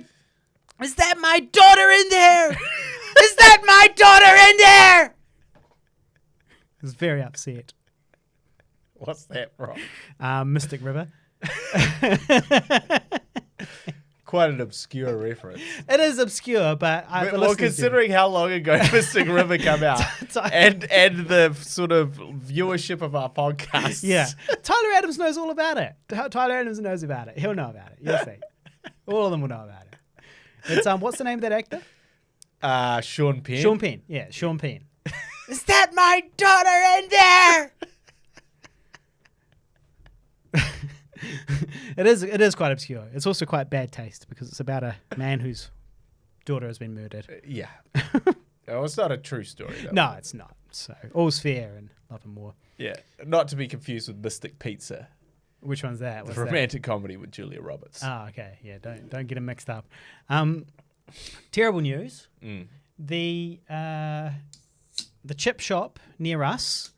daughter in there? Is that my daughter in there? I was very upset. What's that from? Mystic River. Quite an obscure reference. It is obscure, but considering how long ago Mystic River came out and the sort of viewership of our podcast. Yeah. Tyler Adams knows all about it. Tyler Adams knows about it. He'll know about it. You'll see. All of them will know about it. It's what's the name of that actor? Sean Penn. Sean Penn. Yeah, Sean Penn. Is that my daughter in there? It is quite obscure. It's also quite bad taste because it's about a man whose daughter has been murdered. Yeah. No, it's not a true story, though. No, it's not. So all's fair and love and more. Yeah. Not to be confused with Mystic Pizza. Which one's that? The romantic comedy with Julia Roberts. Oh, okay. Yeah, don't get them mixed up. Terrible news. The chip shop near us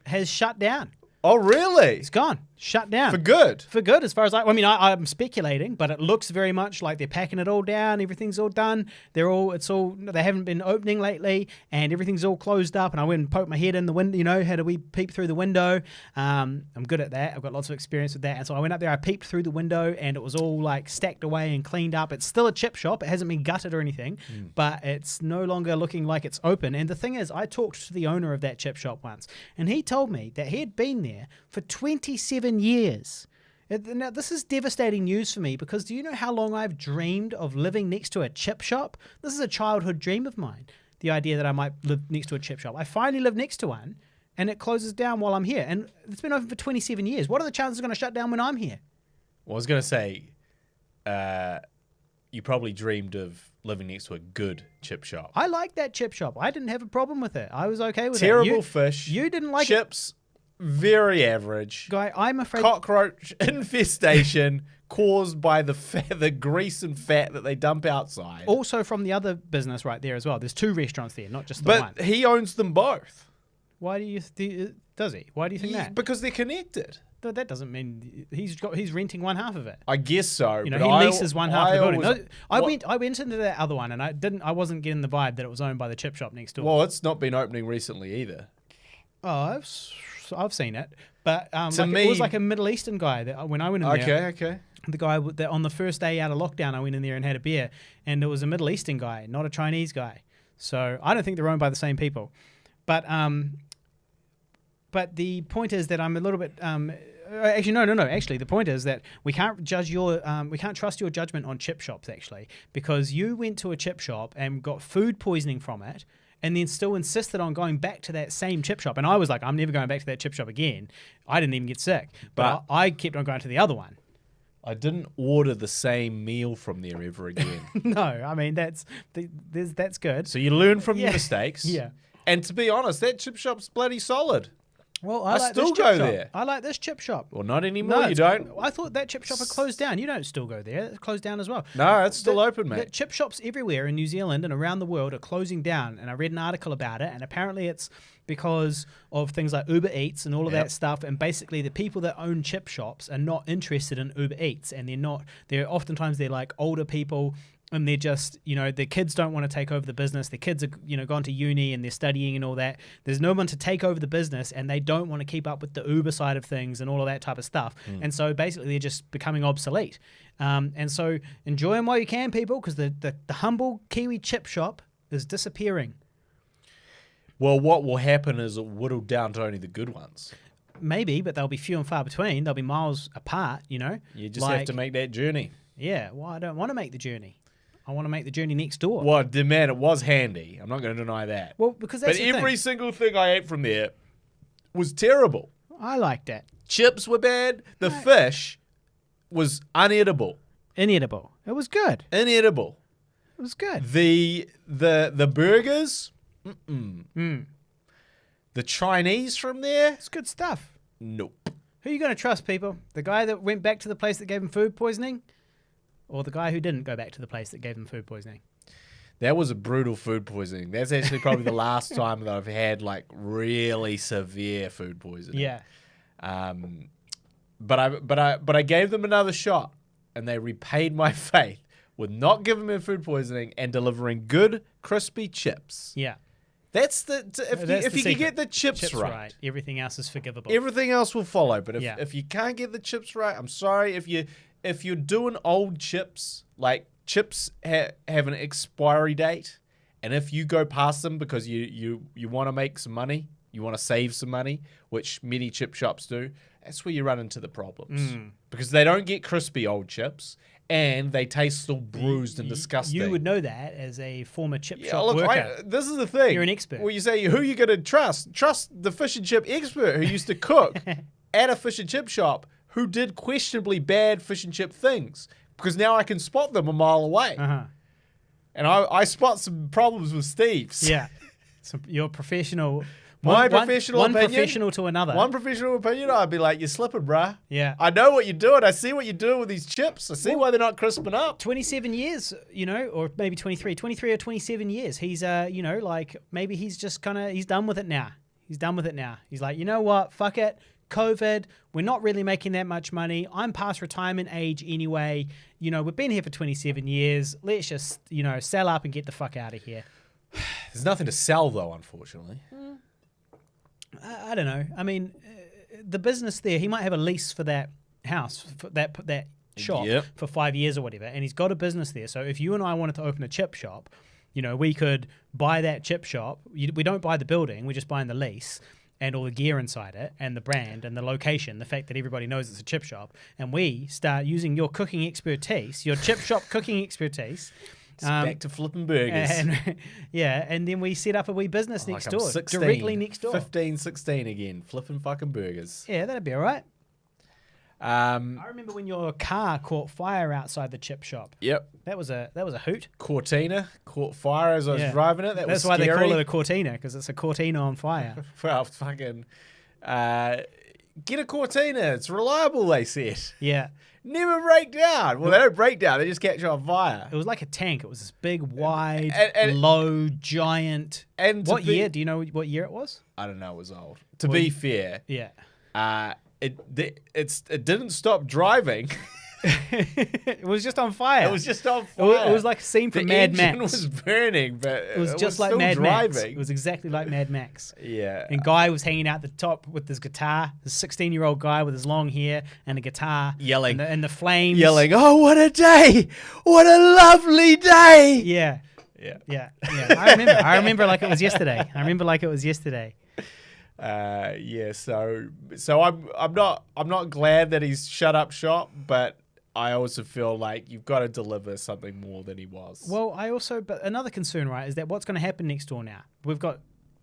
has shut down. Oh, really? It's gone. Shut down. For good? For good, as far as I'm speculating, but it looks very much like they're packing it all down. Everything's all done. They haven't been opening lately, and everything's all closed up. And I went and poked my head in the window, had a wee peep through the window. I'm good at that. I've got lots of experience with that. And so I went up there, I peeped through the window, and it was all like stacked away and cleaned up. It's still a chip shop. It hasn't been gutted or anything, but it's no longer looking like it's open. And the thing is, I talked to the owner of that chip shop once, and he told me that he had been there for 27 years. Now, this is devastating news for me because do you know how long I've dreamed of living next to a chip shop? This is a childhood dream of mine, the idea that I might live next to a chip shop. I finally live next to one, and it closes down while I'm here. And it's been open for 27 years. What are the chances it's going to shut down when I'm here? Well, I was going to say, you probably dreamed of living next to a good chip shop. I like that chip shop. I didn't have a problem with it. I was okay with Terrible it. fish. You didn't like chips. Very average. Guy, I'm afraid... Cockroach infestation caused by the grease and fat that they dump outside. Also from the other business right there as well. There's 2 restaurants there, not just the one. But he owns them both. Why do you... does he? Why do you think that? Because they're connected. That doesn't mean... He's renting one half of it. I guess so. He leases one half of the building. I went into that other one and I wasn't getting the vibe that it was owned by the chip shop next door. Well, it's not been opening recently either. Oh, I've seen it, but me, it was like a Middle Eastern guy that when I went in there. Okay. The guy that on the first day out of lockdown, I went in there and had a beer, and it was a Middle Eastern guy, not a Chinese guy. So I don't think they're owned by the same people. But the point is that I'm a little bit. Actually, no. Actually, the point is that we can't trust your judgment on chip shops, actually, because you went to a chip shop and got food poisoning from it, and then still insisted on going back to that same chip shop. And I was like, I'm never going back to that chip shop again. I didn't even get sick, but I kept on going to the other one. I didn't order the same meal from there ever again. No, I mean that's good. So you learn from your mistakes. Yeah. And to be honest, that chip shop's bloody solid. Well, I like still this chip go shop. there. I like this chip shop. Well, not anymore. You don't. I thought that chip shop had closed down. You don't still go there. It's closed down as well. No, it's still open, The mate. chip shops everywhere in New Zealand and around the world are closing down. And I read an article about it, and apparently it's because of things like Uber Eats and all of that stuff. And basically, the people that own chip shops are not interested in Uber Eats, and they're oftentimes like older people. And they're just, their kids don't want to take over the business. Their kids are, gone to uni and they're studying and all that. There's no one to take over the business, and they don't want to keep up with the Uber side of things and all of that type of stuff. And so basically they're just becoming obsolete. And so enjoy them while you can, people, because the humble Kiwi chip shop is disappearing. Well, what will happen is it whittled down to only the good ones. Maybe, but they'll be few and far between. They'll be miles apart, You just have to make that journey. Yeah, well, I don't want to make the journey. I want to make the journey next door. Well, man, it was handy. I'm not going to deny that. Well, because that's but every single thing I ate from there was terrible. I liked that. Chips were bad. The fish was unedible. Inedible. It was good. Inedible. It was good. The burgers. The Chinese from there. It's good stuff. Nope. Who are you going to trust, people? The guy that went back to the place that gave him food poisoning? Or the guy who didn't go back to the place that gave them food poisoning? That was a brutal food poisoning. That's actually probably the last time that I've had like really severe food poisoning. Yeah. But I gave them another shot, and they repaid my faith with not giving me food poisoning and delivering good crispy chips. Yeah. That's if you can get the chips right, everything else is forgivable. everything else will follow. But if you can't get the chips right, I'm sorry. If you're doing old chips, like chips have an expiry date, and if you go past them because you want to make some money, you want to save some money, which many chip shops do, that's where you run into the problems. Because they don't get crispy old chips, and they taste still bruised and disgusting. You would know that as a former chip shop worker. This is the thing. You're an expert. Well, you say, who are you going to trust? Trust the fish and chip expert who used to cook at a fish and chip shop, who did questionably bad fish and chip things, because now I can spot them a mile away. And I spot some problems with Steve's. Yeah. So you're professional. One professional to another. One professional opinion, I'd be like, you're slipping, bruh. Yeah. I know what you're doing. I see what you're doing with these chips. I see why they're not crisping up. 27 years, or maybe 23 or 27 years. He's, maybe he's just he's done with it now. He's like, you know what? Fuck it. COVID, we're not really making that much money. I'm past retirement age anyway. We've been here for 27 years. Let's just, sell up and get the fuck out of here. There's nothing to sell, though, unfortunately. I don't know. I mean, the business there, he might have a lease for that house, for that shop for 5 years or whatever, and he's got a business there. So if you and I wanted to open a chip shop, we could buy that chip shop. We don't buy the building. We're just buying the lease and all the gear inside it, and the brand, and the location, the fact that everybody knows it's a chip shop, and we start using your cooking expertise, your chip shop cooking expertise. It's back to flipping burgers. And then we set up a wee business next door. 16, directly next door. 15, 16 again, flipping fucking burgers. Yeah, that'd be all right. I remember when your car caught fire outside the chip shop. Yep. That was a hoot. Cortina caught fire as I was driving it. That's why they call it a Cortina, because it's a Cortina on fire. Well, fucking get a Cortina. It's reliable, they said. Yeah. Never break down. Well, they don't break down. They just catch on fire. It was like a tank. It was this big, wide, low, giant. And what year? Do you know what year it was? I don't know. It was old. To be fair. Yeah. It didn't stop driving It was just on fire. It was just on fire. It was like a scene from Mad Max. The engine was burning, but it was just like still Mad driving. Max. It was exactly like Mad Max. Yeah. And Guy was hanging out the top with his guitar. This 16-year-old guy with his long hair and a guitar, Yelling. and the flames. Yelling, "Oh, what a day! What a lovely day!" Yeah. Yeah. I remember like it was yesterday. Yeah. So I'm not glad that he's shut up shop, but I also feel like you've got to deliver something more than he was. Well, but another concern, right, is that what's going to happen next door now? We've got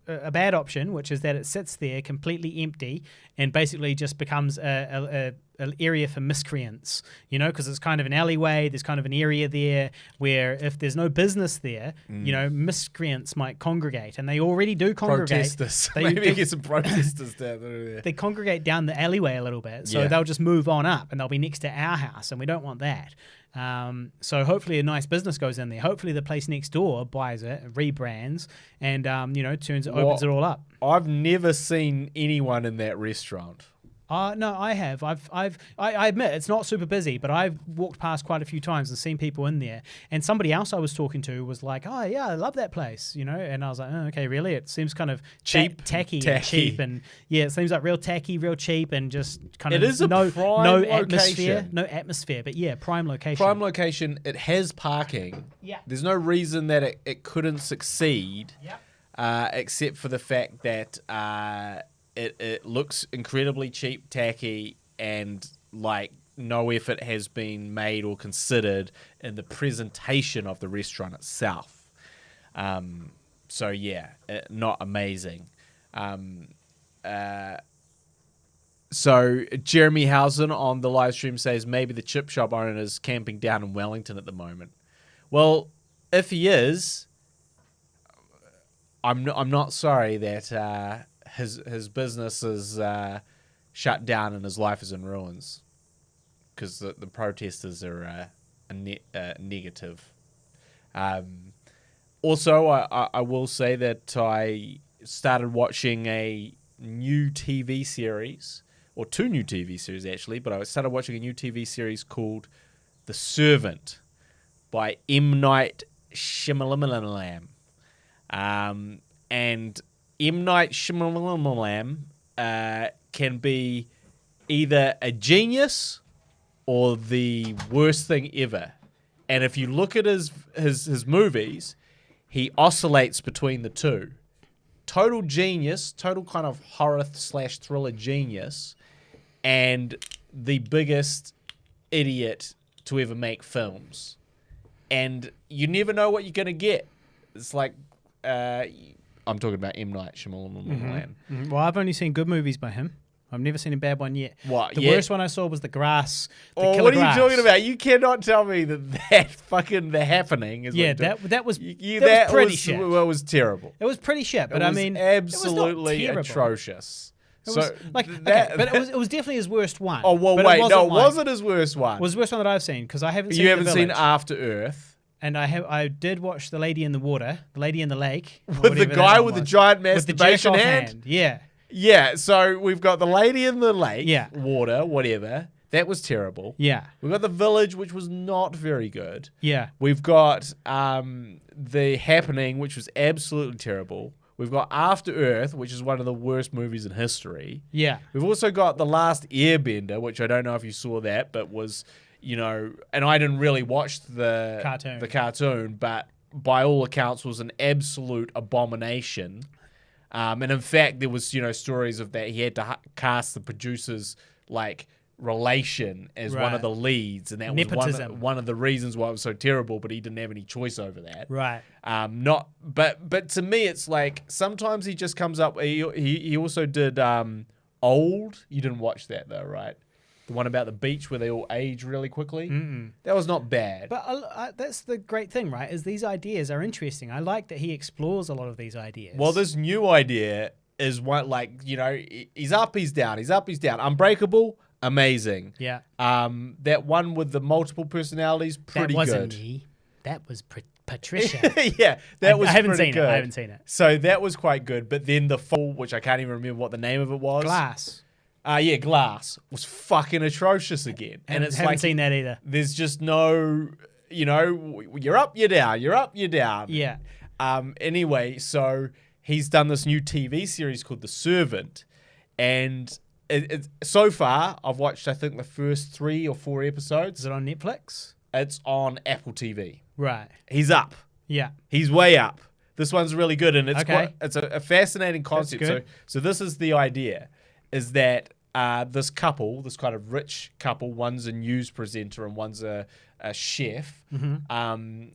a bad option, which is that it sits there completely empty and basically just becomes an area for miscreants, because it's kind of an alleyway. There's kind of an area there where if there's no business there, miscreants might congregate, and they already do congregate. Protesters. Maybe get some protesters down there. They congregate down the alleyway a little bit, so they'll just move on up, and they'll be next to our house, and we don't want that. So hopefully a nice business goes in there. Hopefully the place next door buys it, rebrands, and opens it all up. I've never seen anyone in that restaurant. No, I have. I admit it's not super busy, but I've walked past quite a few times and seen people in there. And somebody else I was talking to was like, "Oh yeah, I love that place," And I was like, "Oh, okay, really? It seems kind of cheap, tacky, and cheap, and it seems like real tacky, real cheap, and just kind of it is a prime location. no atmosphere, but prime location. Prime location. It has parking. Yeah. There's no reason that it couldn't succeed. Yeah. Except for the fact that it looks incredibly cheap, tacky, and like no effort has been made or considered in the presentation of the restaurant itself. Not amazing. So Jeremy Housen on the live stream says maybe the chip shop owner is camping down in Wellington at the moment. Well, if he is, I'm not sorry that his business is shut down and his life is in ruins, because the protesters are negative. Also, I will say that I started watching a new TV series, or two new TV series actually, but I started watching a new TV series called The Servant by M. Night Shyamalan. And M. Night Shyamalan can be either a genius or the worst thing ever. And if you look at his movies, he oscillates between the two. Total genius, total kind of horror/thriller genius, and the biggest idiot to ever make films. And you never know what you're going to get. It's like... I'm talking about M. Night Shyamalan. Mm-hmm. Well, I've only seen good movies by him. I've never seen a bad one yet. What? The worst one I saw was The Grass. What are you talking about? You cannot tell me that fucking The Happening is. Yeah, that was pretty shit. Well, it was terrible. It was pretty shit, but absolutely it was atrocious. But it was definitely his worst one. Oh well, wait, no, it wasn't his worst one. It was the worst one that I've seen, because I haven't seen. You haven't seen After Earth. And I did watch The Lady in the Water, The Lady in the Lake. With the guy with the giant masturbation hand? Yeah. Yeah, so we've got The Lady in the Lake, yeah. Water, whatever. That was terrible. Yeah. We've got The Village, which was not very good. Yeah. We've got The Happening, which was absolutely terrible. We've got After Earth, which is one of the worst movies in history. Yeah. We've also got The Last Airbender, which I don't know if you saw that, but was... and I didn't really watch the cartoon, but by all accounts was an absolute abomination. And in fact, there was, stories of that he had to cast the producer's relation as one of the leads, and that Nepotism. was one of the reasons why it was so terrible. But he didn't have any choice over that. Right. But to me, it's like sometimes he just comes up. He also did Old. You didn't watch that though, right? The one about the beach where they all age really quickly. Mm-mm. That was not bad. But that's the great thing, right? Is these ideas are interesting. I like that he explores a lot of these ideas. Well, this new idea is one he's up, he's down, he's up, he's down. Unbreakable, amazing. Yeah. That one with the multiple personalities, pretty good. That wasn't me. That was Patricia. Yeah, I haven't seen it. I haven't seen it. So that was quite good. But then the Fall, which I can't even remember what the name of it was. Glass. Yeah, Glass was fucking atrocious again. And it's haven't like, seen that either. there's just no, you're up, you're down, you're up, you're down. Yeah. Anyway, so he's done this new TV series called The Servant. And so far, I've watched, I think, the first 3 or 4 episodes. Is it on Netflix? It's on Apple TV. Right. He's up. Yeah. He's way up. This one's really good, and it's Okay. it's a fascinating concept. good. So this is the idea, is that this couple, this kind of rich couple, one's a news presenter and one's a chef. Mm-hmm.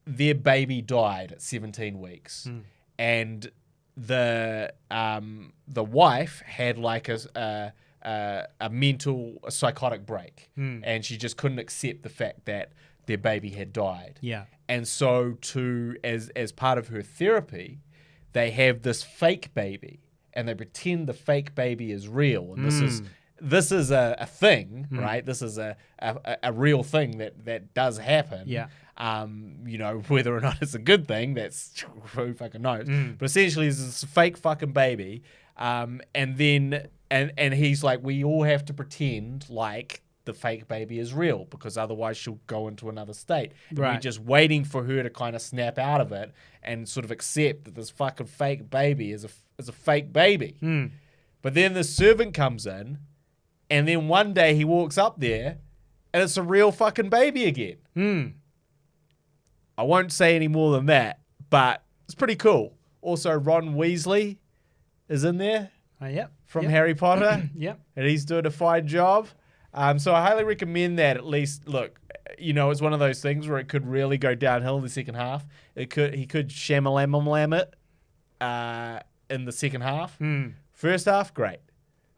Their baby died at 17 weeks, and the wife had like a psychotic break, and she just couldn't accept the fact that their baby had died. Yeah. And so as part of her therapy, they have this fake baby, and they pretend the fake baby is real. And this is a thing, right? This is a real thing that does happen. Yeah. Whether or not it's a good thing, that's who fucking knows. But essentially, it's this fake fucking baby, and then he's like, we all have to pretend like the fake baby is real, because otherwise she'll go into another state. And Right. we're just waiting for her to kind of snap out of it and sort of accept that this fucking fake baby is a fake baby. But then the servant comes in, and then one day he walks up there, and it's a real fucking baby again. I won't say any more than that, but it's pretty cool. Also, Ron Weasley is in there Yep. from Harry Potter. Yep. And he's doing a fine job. So I highly recommend that. At least, look, it's one of those things where it could really go downhill in the second half. He could shamalam it in the second half. First half, great.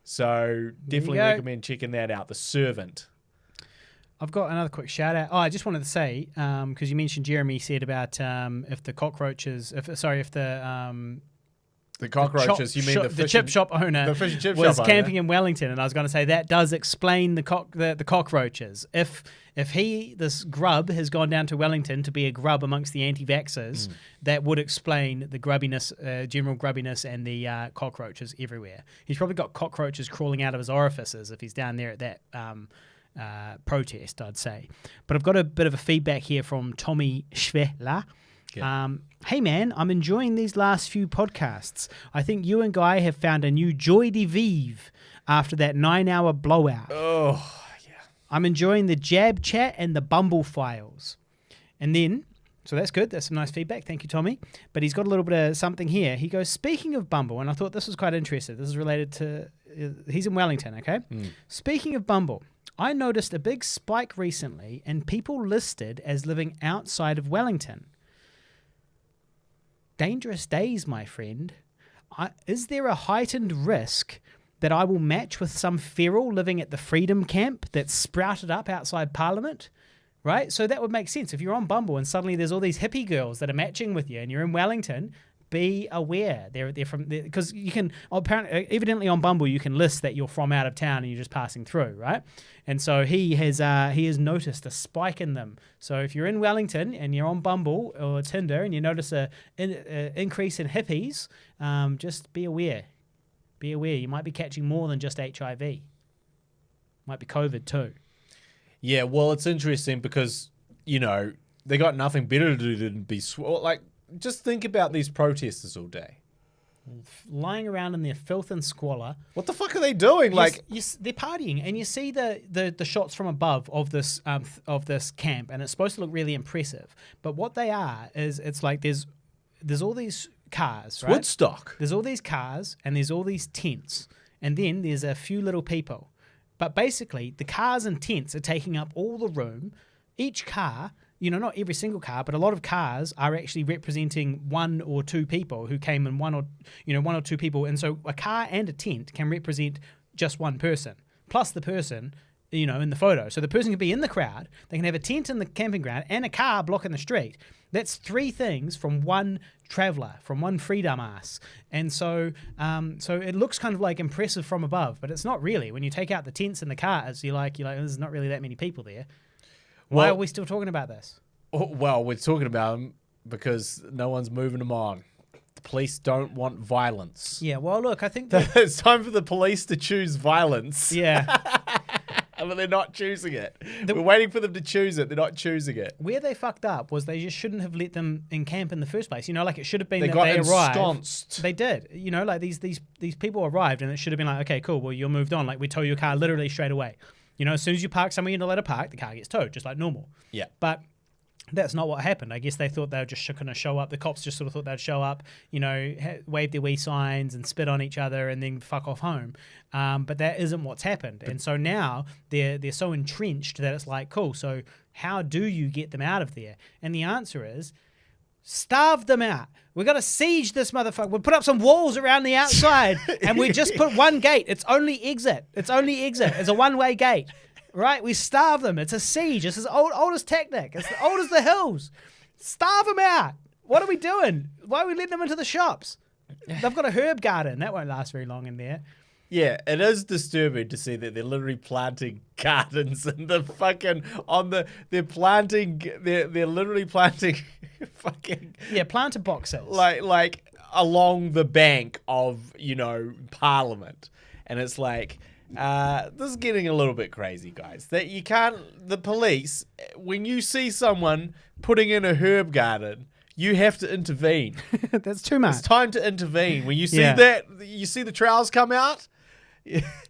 So definitely go. recommend checking that out. The Servant. I've got another quick shout out. Oh, I just wanted to say, because you mentioned Jeremy said about if the cockroaches, if The cockroaches, the chip shop owner the fish and chip was shop camping owner. in Wellington, and I was going to say that does explain the cockroaches. If this grub has gone down to Wellington to be a grub amongst the anti-vaxxers, that would explain the grubbiness, general grubbiness, and the cockroaches everywhere. He's probably got cockroaches crawling out of his orifices if he's down there at that protest, I'd say. But I've got a bit of a feedback here from Tommy Schwela. Hey man, I'm enjoying these last few podcasts. I think you and Guy have found a new joy de vivre after that 9-hour blowout. Oh, yeah. I'm enjoying the Jab chat and the Bumble files. And then, so that's good. That's some nice feedback. Thank you, Tommy. But he's got a little bit of something here. He goes, speaking of Bumble, and I thought this was quite interesting. This is related to, he's in Wellington, okay? Speaking of Bumble, I noticed a big spike recently in people listed as living outside of Wellington. Dangerous days, my friend. Is there a heightened risk that I will match with some feral living at the Freedom Camp that's sprouted up outside Parliament? Right? So that would make sense. If you're on Bumble and suddenly there's all these hippie girls that are matching with you and you're in Wellington, be aware. They're from, because you can, apparently, evidently on Bumble, you can list that you're from out of town and you're just passing through, right? And so he has noticed a spike in them. So if you're in Wellington and you're on Bumble or Tinder and you notice an increase in hippies, just be aware. Be aware. You might be catching more than just HIV. Might be COVID too. Yeah, well, it's interesting because, they got nothing better to do than be just think about these protesters all day. Lying around in their filth and squalor. What the fuck are they doing? They're partying, and you see the shots from above of this camp, and it's supposed to look really impressive. But what they are is, it's like there's all these cars, right? Woodstock. There's all these cars, and there's all these tents, and then there's a few little people. But basically, the cars and tents are taking up all the room. Each car, not every single car, but a lot of cars are actually representing one or two people who came in one or two people. And so a car and a tent can represent just one person, plus the person, in the photo. So the person can be in the crowd, they can have a tent in the camping ground and a car blocking the street. That's 3 things from one traveller, from one freedom ass. And so it looks kind of like impressive from above, but it's not really. When you take out the tents and the cars, you're like, there's not really that many people there. Why are we still talking about this? Well, we're talking about them because no one's moving them on. The police don't want violence. Yeah, well, look, I think It's time for the police to choose violence. yeah. But they're not choosing it. We're waiting for them to choose it. They're not choosing it. Where they fucked up was they just shouldn't have let them encamp in the first place. Like it should have been They that got they arrived. ensconced. They did. Like these people arrived, and it should have been like, okay, cool, well, you're moved on. Like we tow your car literally straight away. As soon as you park somewhere you're not allowed to park, the car gets towed, just like normal. Yeah. But that's not what happened. I guess they thought they were just going to show up. The cops just sort of thought they'd show up, wave their wee signs and spit on each other and then fuck off home. But that isn't what's happened. And so now they're so entrenched that it's like, cool, so how do you get them out of there? And the answer is starve them out. We've got to siege this motherfucker. We'll put up some walls around the outside and we just put one gate. It's only exit. It's a one-way gate. Right, we starve them. It's a siege. It's as oldest tactic. It's as old as the hills. Starve them out. What are we doing? Why are we letting them into the shops? They've got a herb garden. That won't last very long in there. Yeah, it is disturbing to see that they're literally planting gardens in the fucking they're literally planting fucking planter boxes like along the bank of Parliament, and it's like. This is getting a little bit crazy, guys. That you can't, the police, when you see someone putting in a herb garden, you have to intervene. That's too much. It's time to intervene. When you see that, you see the trowels come out.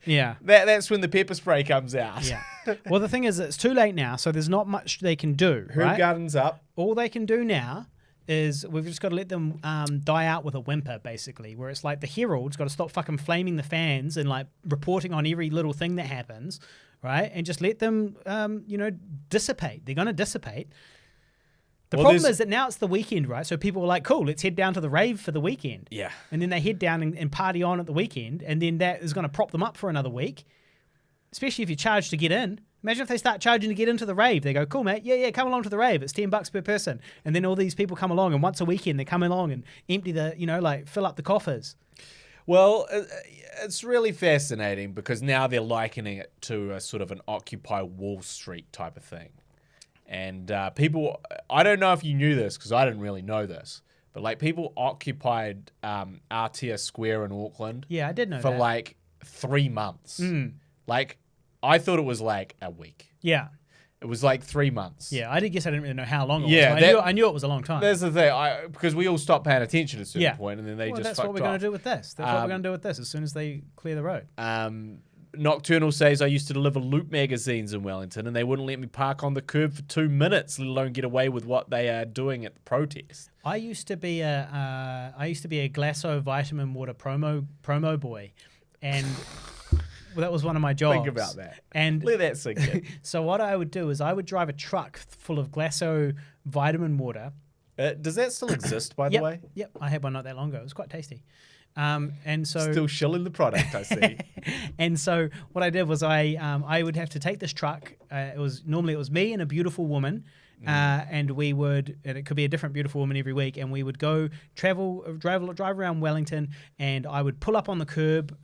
Yeah. That's when the pepper spray comes out. Yeah. Well, the thing is, it's too late now, so there's not much they can do. Herb garden's up. All they can do now is we've just got to let them die out with a whimper, basically, where it's like the Herald's got to stop fucking flaming the fans and like reporting on every little thing that happens, right? And just let them, dissipate. They're going to dissipate. The problem is that now it's the weekend, right? So people are like, cool, let's head down to the rave for the weekend. Yeah. And then they head down and party on at the weekend, and then that is going to prop them up for another week, especially if you're charged to get in. Imagine if they start charging to get into the rave. They go, cool, mate. Yeah, come along to the rave. It's $10 per person. And then all these people come along, and once a weekend they come along and empty fill up the coffers. Well, it's really fascinating because now they're likening it to a sort of an Occupy Wall Street type of thing. And people, I don't know if you knew this because I didn't really know this, but like people occupied Aotea Square in Auckland. Yeah, I did know for that. like 3 months. Like, I thought it was like a week. Yeah. It was like 3 months. Yeah, I didn't really know how long it was. Yeah, But I knew it was a long time. That's the thing, because we all stopped paying attention at a certain point, and then they just that's fucked what we're off. going to do with this. That's what we're going to do with this as soon as they clear the road. Nocturnal says, I used to deliver loot magazines in Wellington, and they wouldn't let me park on the curb for 2 minutes, let alone get away with what they are doing at the protest. I used to be a Glasso vitamin water promo boy, and that was one of my jobs. Think about that. And let that sink in. So what I would do is I would drive a truck full of Glasso vitamin water. Does that still exist, by the way? Yep, I had one not that long ago. It was quite tasty. And so still shilling the product, I see. And so what I did was I would have to take this truck. It was me and a beautiful woman. And it could be a different beautiful woman every week, and we would go drive around Wellington, and I would pull up on the curb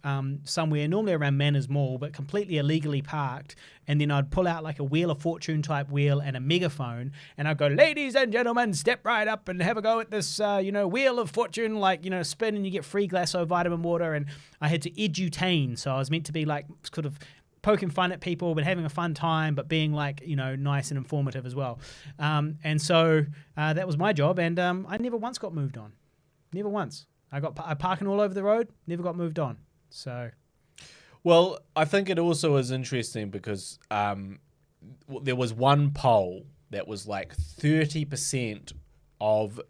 somewhere, normally around Manners Mall, but completely illegally parked, and then I'd pull out like a Wheel of Fortune type wheel and a megaphone, and I'd go, ladies and gentlemen, step right up and have a go at this, Wheel of Fortune, spin, and you get free Glasso vitamin water, and I had to edutain, so I was meant to be like sort of poking fun at people, but having a fun time, but being nice and informative as well. And so that was my job, and I never once got moved on. Never once. I parking all over the road, never got moved on. So, well, I think it also is interesting because there was one poll that was like 30% of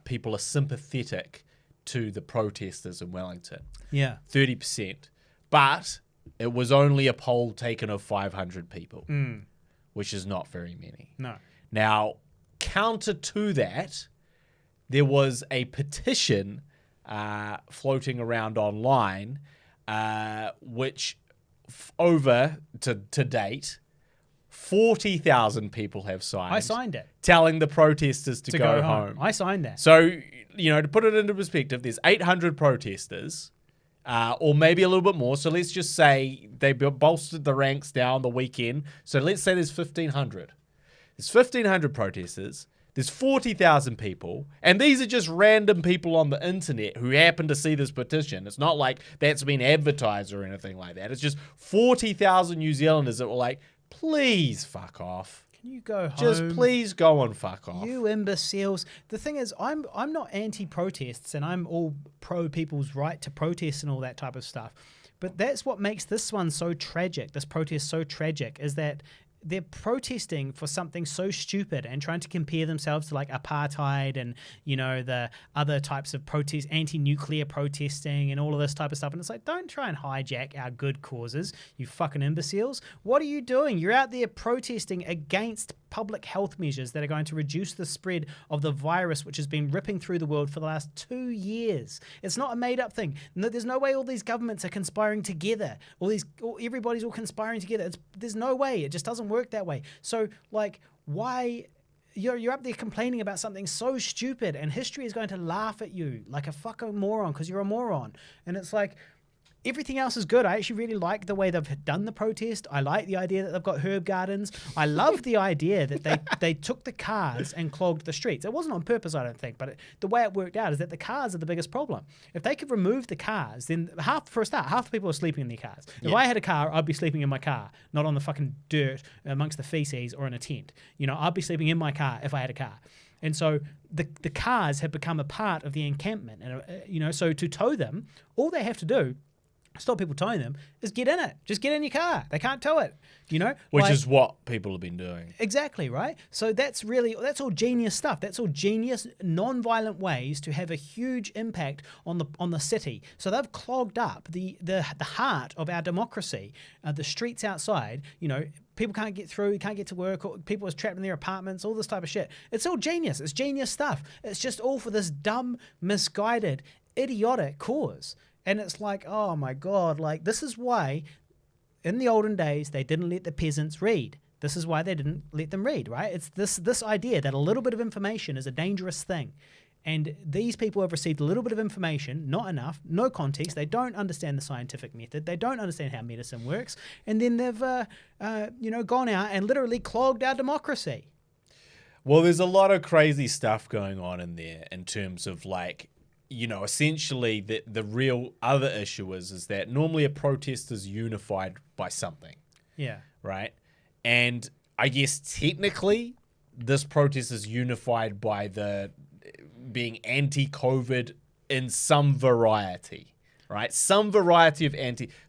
people are sympathetic to the protesters in Wellington. Yeah. 30%. But it was only a poll taken of 500 people, which is not very many. No. Now, counter to that, there was a petition floating around online, which over to date, 40,000 people have signed. I signed it. Telling the protesters to go home. I signed that. So, to put it into perspective, there's 800 protesters. Or maybe a little bit more. So let's just say they bolstered the ranks down the weekend. So let's say there's 1,500. There's 1,500 protesters. There's 40,000 people, and these are just random people on the internet who happen to see this petition. It's not like that's been advertised or anything like that. It's just 40,000 New Zealanders that were like, please fuck off. Can you go home? Just please go and fuck off. You imbeciles. The thing is, I'm not anti-protests, and I'm all pro people's right to protest and all that type of stuff. But that's what makes this one so tragic, this protest so tragic, is that they're protesting for something so stupid and trying to compare themselves to like apartheid and, you know, the other types of protest, anti-nuclear protesting and all of this type of stuff. And it's like, don't try and hijack our good causes, you fucking imbeciles. What are you doing? You're out there protesting against public health measures that are going to reduce the spread of the virus, which has been ripping through the world for the last 2 years. It's not a made-up thing. No, there's no way all these governments are conspiring together. Everybody's all conspiring together. There's no way. It just doesn't work that way. So, like, why... You're up there complaining about something so stupid, and history is going to laugh at you like a fucking moron because you're a moron. And it's like... Everything else is good. I actually really like the way they've done the protest. I like the idea that they've got herb gardens. I love the idea that they took the cars and clogged the streets. It wasn't on purpose, I don't think, but the way it worked out is that the cars are the biggest problem. If they could remove the cars, then half the people are sleeping in their cars. If I had a car, I'd be sleeping in my car, not on the fucking dirt amongst the feces or in a tent. You know, I'd be sleeping in my car if I had a car. And so the cars have become a part of the encampment. And, you know, so to tow them, all they have to do, stop people towing them, is get in it. Just get in your car. They can't tow it, you know? Which is what people have been doing. Exactly, right? So that's all genius stuff. That's all genius, non-violent ways to have a huge impact on the city. So they've clogged up the heart of our democracy, the streets outside, you know. People can't get through, you can't get to work, or people are trapped in their apartments, all this type of shit. It's all genius. It's genius stuff. It's just all for this dumb, misguided, idiotic cause. And it's like, oh my God, like this is why in the olden days they didn't let the peasants read. This is why they didn't let them read, right? It's this idea that a little bit of information is a dangerous thing. And these people have received a little bit of information, not enough, no context. They don't understand the scientific method. They don't understand how medicine works. And then they've, gone out and literally clogged our democracy. Well, there's a lot of crazy stuff going on in there in terms of like, you know, essentially the real other issue is that normally a protest is unified by something. Yeah. Right? And I guess technically this protest is unified by the being anti-COVID in some variety. Right? Some variety of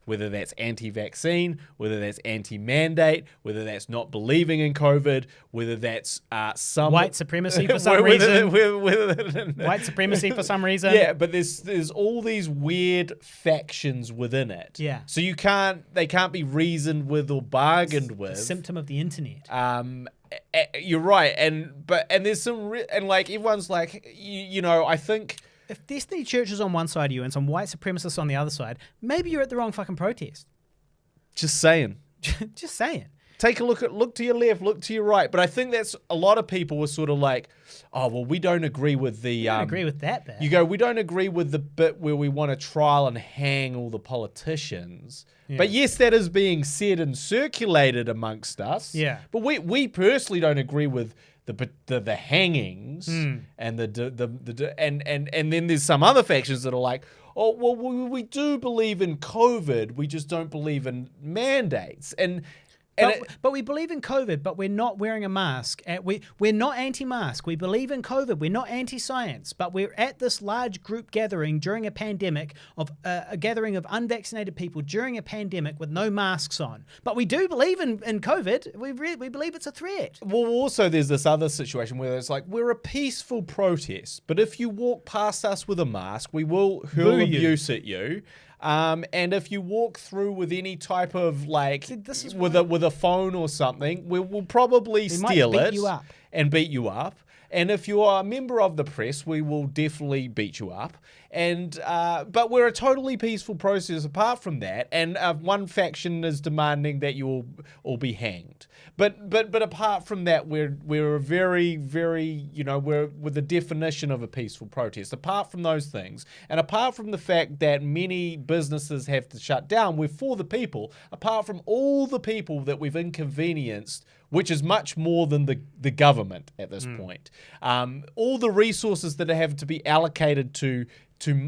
whether that's anti-vaccine, whether that's anti-mandate, whether that's not believing in COVID, whether that's some... White supremacy for some reason. White supremacy for some reason. Yeah, but there's all these weird factions within it. Yeah. So they can't be reasoned with or bargained with. A symptom of the internet. You're right. And there's some... and like everyone's like, you know, I think... If Destiny Church is on one side of you and some white supremacists on the other side, maybe you're at the wrong fucking protest. Just saying. Just saying. Take a look to your left, look to your right. But I think that's a lot of people were sort of like, oh, well, we don't agree with the... I don't agree with that bit. You go, we don't agree with the bit where we want to trial and hang all the politicians. Yeah. But yes, that is being said and circulated amongst us. Yeah. But we personally don't agree with the hangings and and then there's some other factions that are like, oh well, we do believe in COVID, we just don't believe in mandates. But we believe in COVID, but we're not wearing a mask. We're not anti-mask. We believe in COVID. We're not anti-science. But we're at this large group gathering during a pandemic of a gathering of unvaccinated people during a pandemic with no masks on. But we do believe in COVID. We believe it's a threat. Well, also there's this other situation where it's like, we're a peaceful protest, but if you walk past us with a mask, we will hurl abuse at you. And if you walk through with any type of like, with a phone or something, we'll probably steal it and beat you up. And if you are a member of the press, we will definitely beat you up. And but we're a totally peaceful process apart from that. And one faction is demanding that you all be hanged. But apart from that, we're a very, very, you know, we're with the definition of a peaceful protest. Apart from those things, and apart from the fact that many businesses have to shut down, we're for the people. Apart from all the people that we've inconvenienced, which is much more than the government at this point. All the resources that have to be allocated to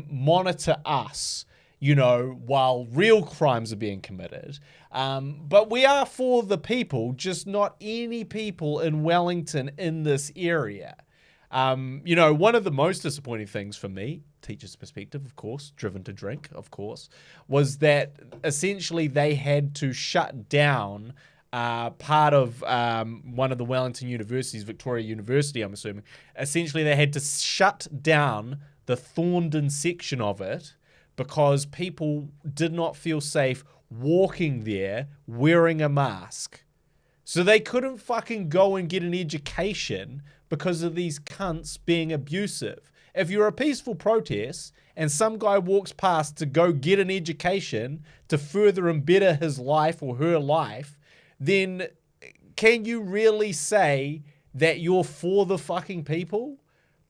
monitor us, while real crimes are being committed. But we are for the people, just not any people in Wellington in this area. One of the most disappointing things for me, teacher's perspective, of course, driven to drink, of course, was that essentially they had to shut down part of one of the Wellington universities, Victoria University, I'm assuming. Essentially, they had to shut down the Thorndon section of it because people did not feel safe walking there wearing a mask. So they couldn't fucking go and get an education because of these cunts being abusive. If you're a peaceful protest and some guy walks past to go get an education to further and better his life or her life, then can you really say that you're for the fucking people?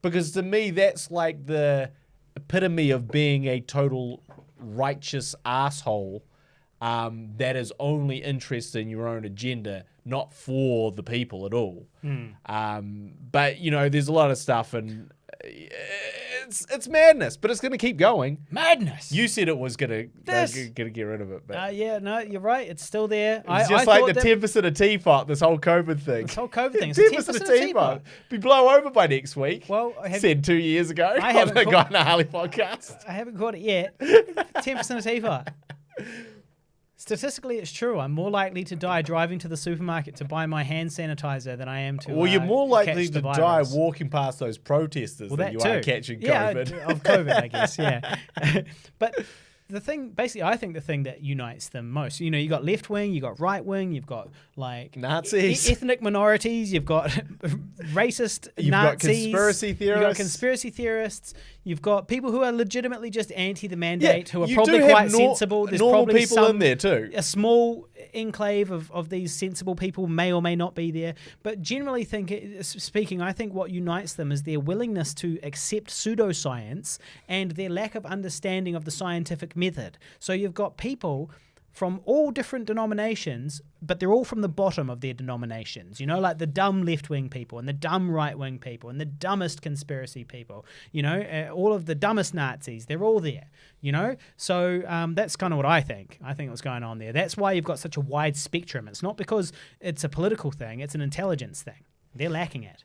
Because to me, that's like the epitome of being a total righteous asshole that is only interested in your own agenda, not for the people at all. But, there's a lot of stuff, and it's madness, but it's going to keep going. Madness. You said it was going to get rid of it. But yeah, no, you're right. It's still there. It's just like the 10% of teapot, this whole COVID thing. This whole COVID thing. 10% of teapot. Be blow over by next week. Well, said 2 years ago on the Guy in the Harley podcast. I haven't caught it yet. 10% of teapot. Statistically, it's true. I'm more likely to die driving to the supermarket to buy my hand sanitizer than I am to. Well, you're more likely catch to the die virus. Walking past those protesters than you are catching COVID. Yeah, of COVID, I guess. Yeah, but the thing, basically, I think the thing that unites them most, you got left wing, you got right wing, you've got like Nazis, ethnic minorities, you've got racist you've Nazis, got conspiracy theorists, you've got conspiracy theorists, you've got people who are legitimately just anti the mandate, who are you probably do quite have sensible. There's normal probably people in there too. A small enclave of these sensible people may or may not be there, but generally speaking, I think what unites them is their willingness to accept pseudoscience and their lack of understanding of the scientific method. So you've got people from all different denominations, but they're all from the bottom of their denominations, like the dumb left-wing people and the dumb right-wing people and the dumbest conspiracy people, all of the dumbest Nazis, they're all there, So that's kind of what I think. I think what's going on there. That's why you've got such a wide spectrum. It's not because it's a political thing, it's an intelligence thing. They're lacking it.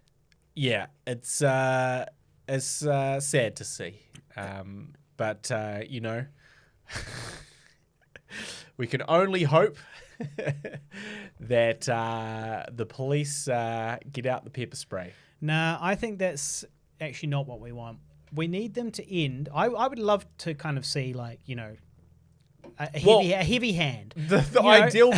Yeah, it's sad to see. But, we can only hope that the police get out the pepper spray. Nah, I think that's actually not what we want. We need them to end. I would love to kind of see, like, a heavy hand. The ideal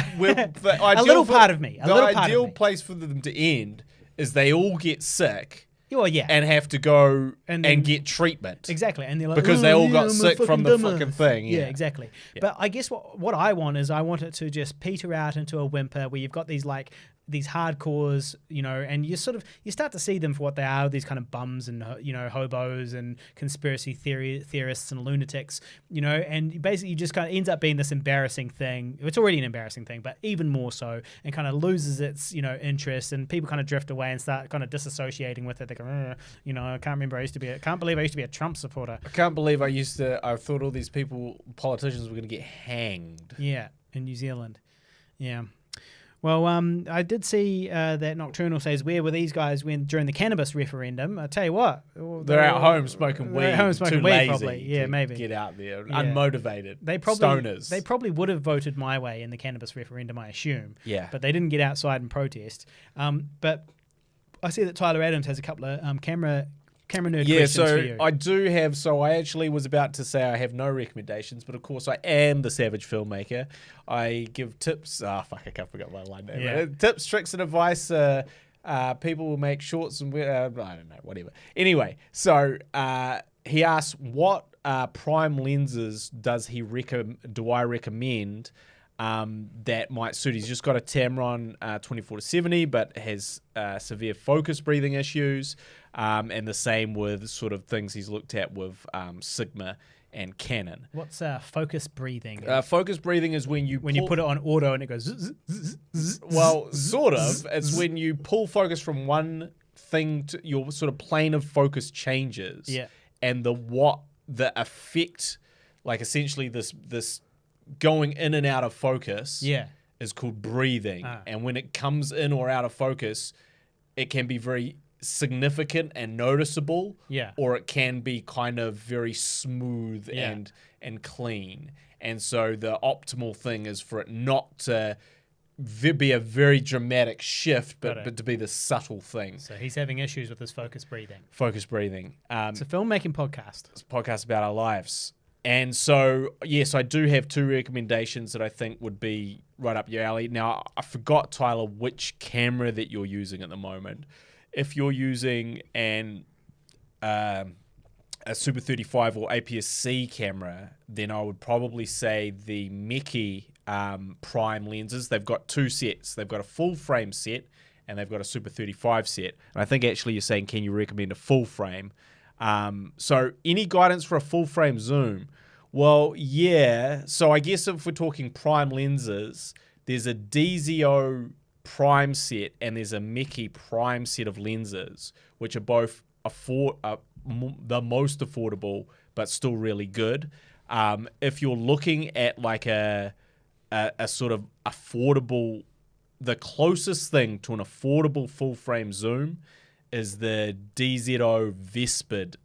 part of me. The ideal place for them to end is they all get sick. Well, yeah. And have to go and get treatment. Exactly. And they're like, because they all got sick from the fucking thing. Yeah, exactly. Yeah. But I guess what I want is I want it to just peter out into a whimper where you've got these hardcores, and you start to see them for what they are, these kind of bums and, hobos and conspiracy theorists and lunatics, and basically just kind of ends up being this embarrassing thing. It's already an embarrassing thing, but even more so, and kind of loses its, interest, and people kind of drift away and start kind of disassociating with it. They go, I can't believe I used to be a Trump supporter. I can't believe I thought all these politicians were going to get hanged. Yeah, in New Zealand. Yeah. Well, I did see that Nocturnal says, where were these guys during the cannabis referendum? I tell you what. They're at home smoking weed. Too lazy probably. Yeah, maybe. Get out there. Yeah. Unmotivated. Stoners. They probably would have voted my way in the cannabis referendum, I assume. Yeah. But they didn't get outside and protest. But I see that Tyler Adams has a couple of camera nerd questions for you. I do have. So I actually was about to say I have no recommendations, but of course I am the savage filmmaker. I give tips. I can't forget my line name. Yeah. Tips, tricks, and advice. People will make shorts and I don't know, whatever. Anyway, so he asks, what prime lenses do I recommend that might suit? He's just got a Tamron 24-70, but has severe focus breathing issues, and the same with sort of things he's looked at with Sigma and Canon. What's focus breathing? Focus breathing is when you put it on auto and it goes. Well, sort of. It's when you pull focus from one your sort of plane of focus changes. Yeah. And the effect, like essentially this going in and out of focus is called breathing. And when it comes in or out of focus, it can be very significant and noticeable, or it can be kind of very smooth and clean. And so the optimal thing is for it not to be a very dramatic shift, but to be the subtle thing. So he's having issues with his focus breathing. Focus breathing. It's a filmmaking podcast. It's a podcast about our lives. And so, yes, I do have 2 recommendations that I think would be right up your alley. Now, I forgot, Tyler, which camera that you're using at the moment. If you're using a Super 35 or APS-C camera, then I would probably say the Mickey prime lenses. They've got 2 sets. They've got a full frame set and they've got a Super 35 set. And I think actually you're saying, can you recommend a full frame? So any guidance for a full frame zoom? Well, yeah. So I guess if we're talking prime lenses, there's a DZO prime set and there's a Mickey prime set of lenses, which are both the most affordable, but still really good. If you're looking at like a sort of affordable, the closest thing to an affordable full frame zoom is the DZO Vespid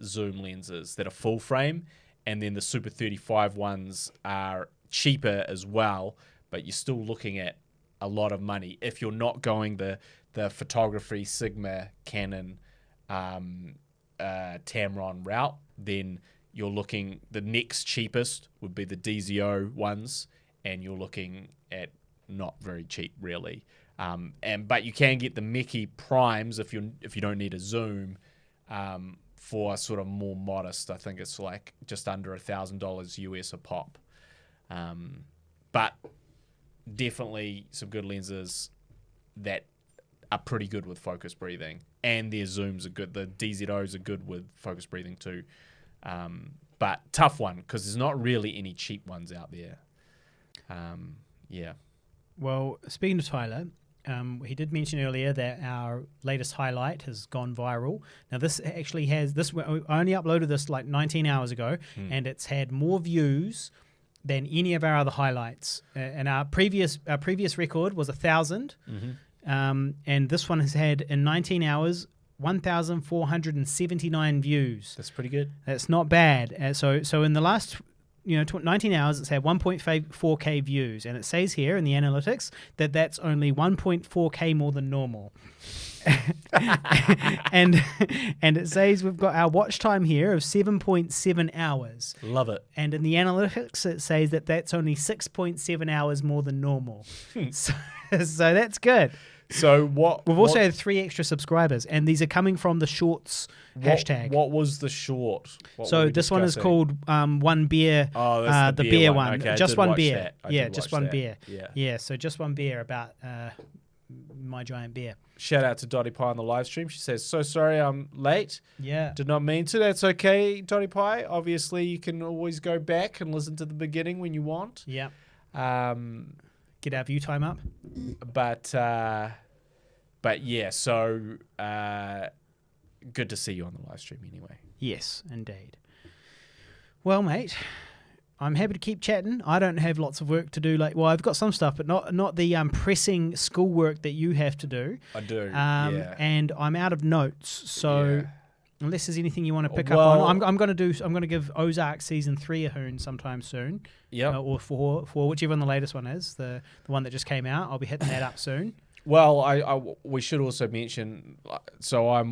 zoom lenses that are full frame, and then the Super 35 ones are cheaper as well, but you're still looking at a lot of money if you're not going the photography Sigma Canon Tamron route. Then you're looking, the next cheapest would be the DZO ones, and you're looking at not very cheap really. But you can get the Mickey primes if you don't need a zoom for sort of more modest. I think it's like just under $1,000 US a pop. But definitely some good lenses that are pretty good with focus breathing, and their zooms are good. The DZOs are good with focus breathing too. But tough one because there's not really any cheap ones out there. Well, speaking of Tyler, he did mention earlier that our latest highlight has gone viral. Now, this actually has this. I only uploaded this like 19 hours ago, and it's had more views than any of our other highlights. And our previous record was 1,000, and this one has had in 19 hours 1,479 views. That's pretty good. That's not bad. So in the last 19 hours, it's had 1.4K views, and it says here in the analytics that that's only 1.4K more than normal. and it says we've got our watch time here of 7.7 hours. Love it. And in the analytics, it says that that's only 6.7 hours more than normal. So that's good. So we've also had 3 extra subscribers, and these are coming from the shorts hashtag. What was the short? So this one is called One Beer. Oh, that's the beer one. Okay, just one beer. Yeah, just one beer. Yeah. So just one beer about my giant beer. Shout out to Dottie Pie on the live stream. She says, "So sorry I'm late. Yeah. Did not mean to." That's okay, Dottie Pie. Obviously, you can always go back and listen to the beginning when you want. Yeah. Get our view time up. But yeah, so good to see you on the live stream anyway. Yes, indeed. Well, mate, I'm happy to keep chatting. I don't have lots of work to do. I've got some stuff, but not the pressing schoolwork that you have to do. I do. Yeah. And I'm out of notes, so unless there's anything you want to pick up on, I'm going to give Ozark season 3 a hoon sometime soon. Yeah. Or 4, whichever one the latest one is, the one that just came out. I'll be hitting that up soon. Well, we should also mention. So I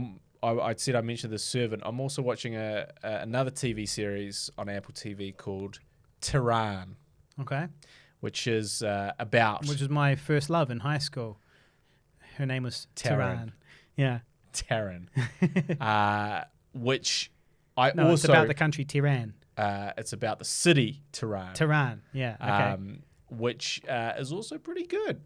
said I mentioned The Servant. I'm also watching another TV series on Apple TV called Tehran. Okay. Which is which is my first love in high school. Her name was Tehran. Yeah. Tehran. Which it's about the country Tehran. It's about the city Tehran. Tehran. Yeah. Okay. Which is also pretty good.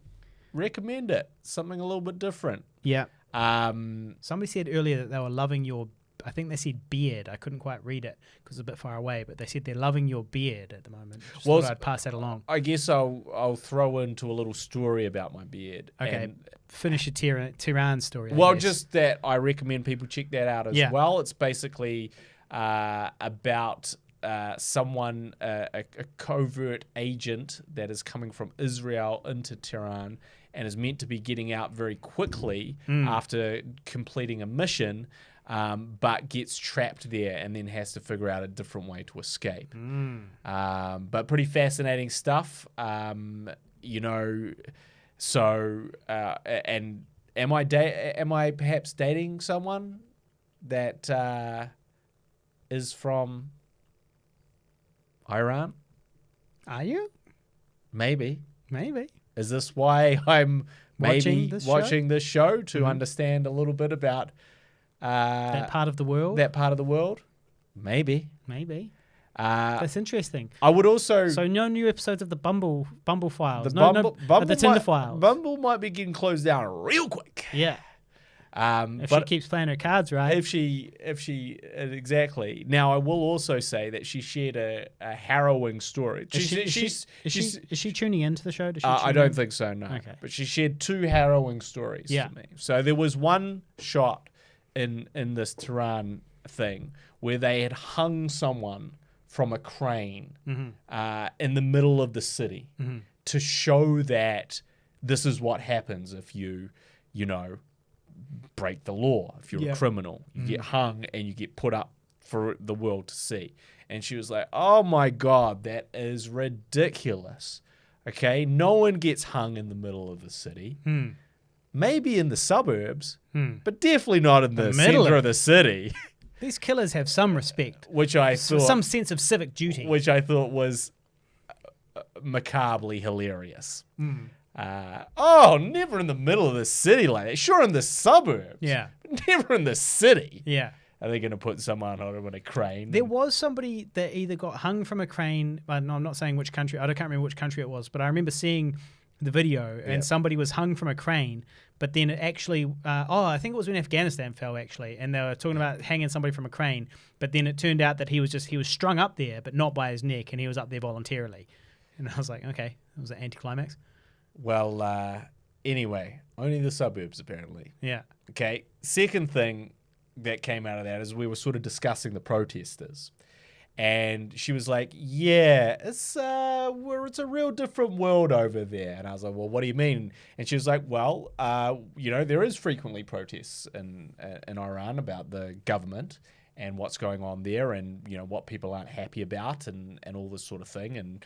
Recommend it. Something a little bit different. Yeah. Somebody said earlier that they were loving your I think they said beard. I couldn't quite read it because it's a bit far away, but they said they're loving your beard at the moment. Just thought I'd pass that along. I guess I'll throw into a little story about my beard. Okay, and finish your Tehran story. I well, guess. just that I recommend people check that out as well. It's basically about someone, a covert agent that is coming from Israel into Tehran and is meant to be getting out very quickly after completing a mission, but gets trapped there and then has to figure out a different way to escape. But pretty fascinating stuff, you know. So, and am I perhaps dating someone that is from Iran? Are you? Maybe. Is this why I'm maybe watching this show to understand a little bit about that part of the world? Maybe. That's interesting. I would also... So no new episodes of the Bumble Files. The Tinder Files. Bumble might be getting closed down real quick. Yeah. If she keeps playing her cards right. If she exactly. Now I will also say that she shared a harrowing story. Is she tuning into the show? I don't think so. No. Okay. But she shared 2 harrowing stories for me. So there was one shot in this Tehran thing where they had hung someone from a crane in the middle of the city to show that this is what happens if you know, break the law. If you're a criminal, you get hung and you get put up for the world to see. And she was like, oh my God, that is ridiculous. Okay, no one gets hung in the middle of the city. Maybe in the suburbs, but definitely not in the center of the city. These killers have some respect. Which I thought... Some sense of civic duty. Which I thought was macabrely hilarious. Never in the middle of the city like that. Sure, in the suburbs. Yeah. But never in the city. Yeah. Are they going to put someone on a crane? There was somebody that either got hung from a crane. No, I'm not saying which country. I can't remember which country it was, but I remember seeing the video and somebody was hung from a crane, but then it actually, I think it was when Afghanistan fell actually, and they were talking about hanging somebody from a crane, but then it turned out that he was strung up there, but not by his neck, and he was up there voluntarily. And I was like, okay, it was an anticlimax. Well, anyway, only the suburbs apparently. Yeah. Okay, second thing that came out of that is we were sort of discussing the protesters. And she was like, yeah, it's a real different world over there. And I was like, well, what do you mean? And she was like, well, there is frequently protests in Iran about the government and what's going on there and, you know, what people aren't happy about and all this sort of thing.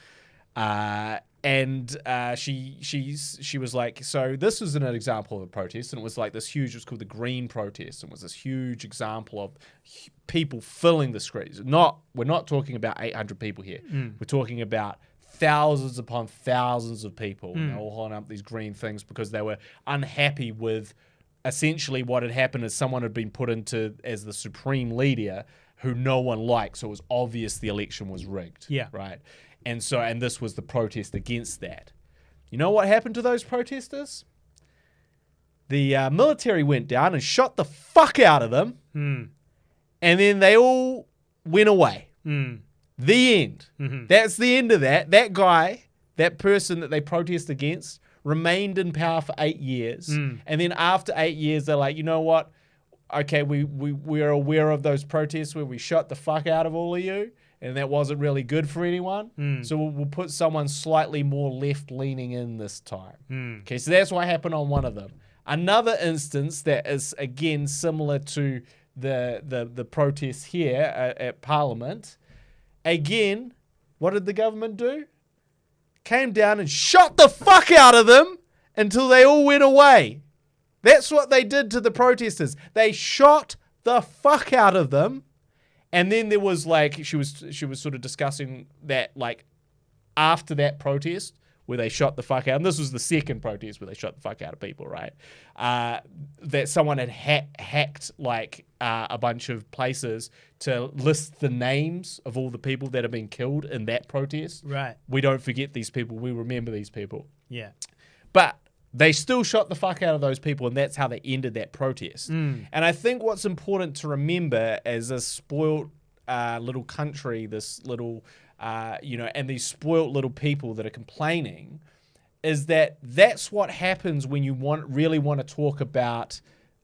She was like, so this was an example of a protest, and it was like this huge, it was called the Green Protest, and it was this huge example of people filling the streets. We're not talking about 800 people here. We're talking about thousands upon thousands of people. They're all holding up these green things because they were unhappy with essentially what had happened is someone had been put into as the supreme leader who no one liked, so it was obvious the election was rigged. Yeah. Right? And this was the protest against that. You know what happened to those protesters? The military went down and shot the fuck out of them, and then they all went away. The end. That's the end of that. That guy, that person that they protest against, remained in power for 8 years, and then after 8 years, they're like, you know what? Okay, we're aware of those protests where we shot the fuck out of all of you, and that wasn't really good for anyone. So we'll put someone slightly more left-leaning in this time. Okay, so that's what happened on one of them. Another instance that is, again, similar to the protests here at Parliament. Again, what did the government do? Came down and shot the fuck out of them until they all went away. That's what they did to the protesters. They shot the fuck out of them. And then there was like, she was sort of discussing that like after that protest where they shot the fuck out, and this was the second protest where they shot the fuck out of people, right? That someone had hacked like a bunch of places to list the names of all the people that have been killed in that protest. Right. We don't forget these people. We remember these people. Yeah. But They still shot the fuck out of those people, and that's how they ended that protest. And I think what's important to remember as a spoiled little country, this little, and these spoiled little people that are complaining, is that that's what happens when you really want to talk about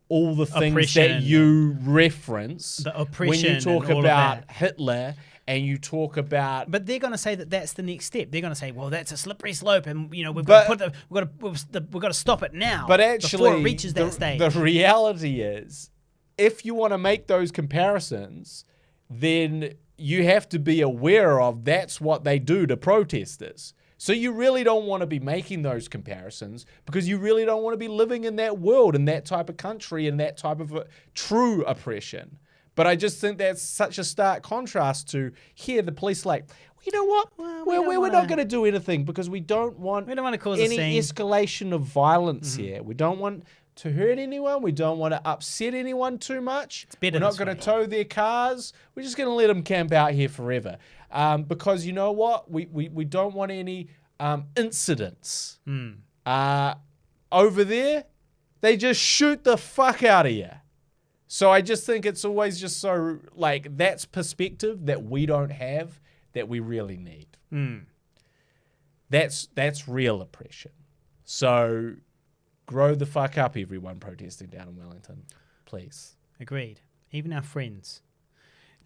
all the things oppression, that you reference. the oppression, when you talk and all about of that. Hitler. And you talk about, But they're going to say that that's the next step. They're going to say, "Well, that's a slippery slope, and we've got to stop it now." but actually, before it reaches that stage, the reality is, if you want to make those comparisons, then you have to be aware of that's what they do to protesters. So you really don't want to be making those comparisons because you really don't want to be living in that world, in that type of country, in that type of true oppression. But I just think that's such a stark contrast to here the police like, you know what? We're not going to do anything because we don't want to cause any a scene. escalation of violence here. We don't want to hurt anyone. We don't want to upset anyone too much. better We're not this going to way. tow their cars. We're just going to let them camp out here forever. Because you know what? We don't want any incidents. Over there, they just shoot the fuck out of you. So I just think it's always just so, like, that's perspective that we don't have that we really need. That's real oppression. So grow the fuck up, everyone protesting down in Wellington, please. Agreed. Even our friends.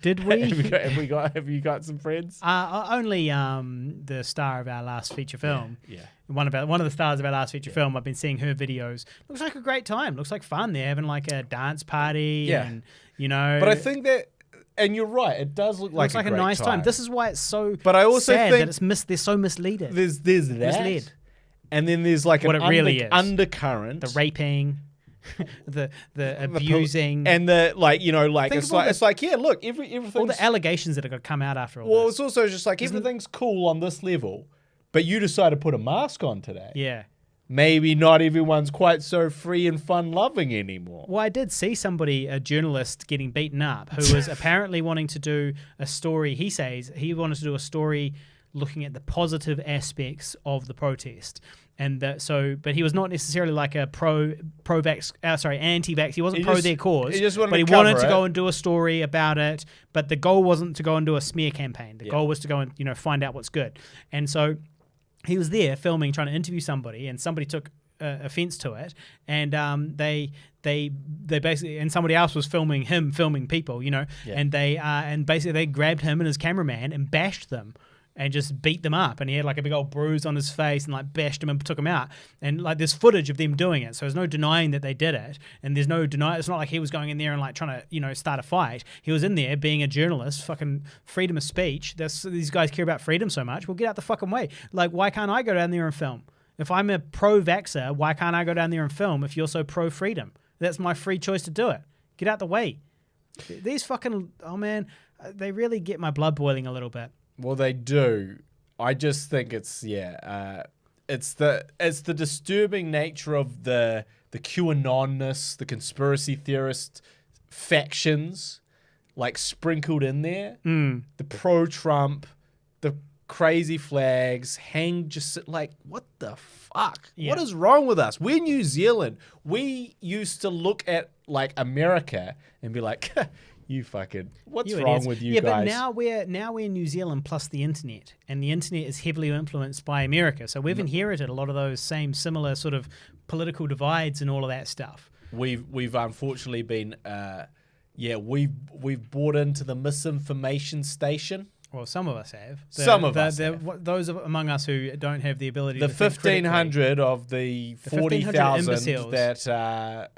Did we? Have you got some friends? Only the star of our last feature film. Yeah. One of the stars of our last feature film. I've been seeing her videos. Looks like a great time. Looks like fun. They're having like a dance party. Yeah. And, But I think that, and you're right, it does look like looks like a great nice time. This is why it's so But I also sad think that they're so misleaded. there's that. Misled. And then there's like What an it really is. undercurrent. The raping, the abusing, And the, like, Think of all it's like, yeah, look, everything's... all the allegations that are going to come out after all Well, this. it's also just like everything's cool on this level, but you decide to put a mask on today. Yeah. Maybe not everyone's quite so free and fun-loving anymore. Well, I did see somebody, a journalist, getting beaten up who was apparently wanting to do a story. He says he wanted to do a story looking at the positive aspects of the protest. And but he was not necessarily like a anti-vax. He wasn't their cause. he just wanted but to he wanted cover to it. go and do a story about it. But the goal wasn't to go and do a smear campaign. The goal was to go and find out what's good. And so he was there filming, trying to interview somebody, and somebody took offense to it, and they basically, and somebody else was filming people, and and basically they grabbed him and his cameraman and bashed them. And just beat them up, and he had like a big old bruise on his face, and like bashed him and took him out. And like there's footage of them doing it, so there's no denying that they did it, and there's no deny. It's not like he was going in there and like trying to start a fight. He was in there being a journalist, fucking freedom of speech. These guys care about freedom so much. Well, get out the fucking way. Like, why can't I go down there and film? If I'm a pro-vaxxer, why can't I go down there and film? If you're so pro-freedom, that's my free choice to do it. Get out the way. These fucking they really get my blood boiling a little bit. Well, they do. I just think it's the disturbing nature of the QAnonness, the conspiracy theorist factions, like sprinkled in there. The pro-Trump, the crazy flags, like, what the fuck? Yeah. What is wrong with us? We're New Zealand. We used to look at like America and be like, you fucking, what's wrong with you guys? Yeah, but now we're New Zealand plus the internet, and the internet is heavily influenced by America. So we've inherited a lot of those similar sort of political divides and all of that stuff. We've unfortunately been, we've bought into the misinformation station. Well, some of us have. Those among us who don't have the ability to think critically. 1,500 of the 40,000 imbeciles that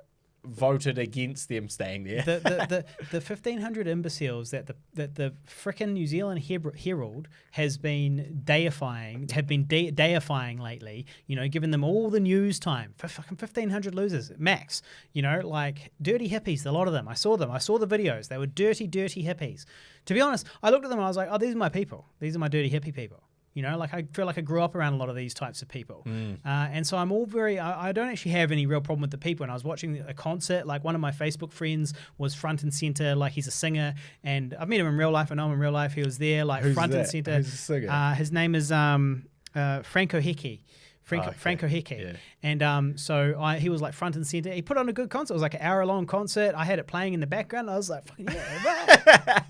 voted against them staying there. The 1,500 imbeciles that the frickin' New Zealand Herald has been deifying lately, giving them all the news time for fucking 1,500 losers max, like dirty hippies, a lot of them. I saw the videos. They were dirty hippies. To be honest, I looked at them and I was like, oh, these are my people. These are my dirty hippie people. Like I feel like I grew up around a lot of these types of people. And so I'm all I don't actually have any real problem with the people. And I was watching a concert, like one of my Facebook friends was front and center, like he's a singer. And I've met him in real life. I know him in real life. He was there, like Who's front that? and center. Who's the singer? His name is Franco Hickey Franco Heke. Yeah. And so he was like front and center. He put on a good concert. It was like an hour-long concert. I had it playing in the background. I was like, fucking yeah,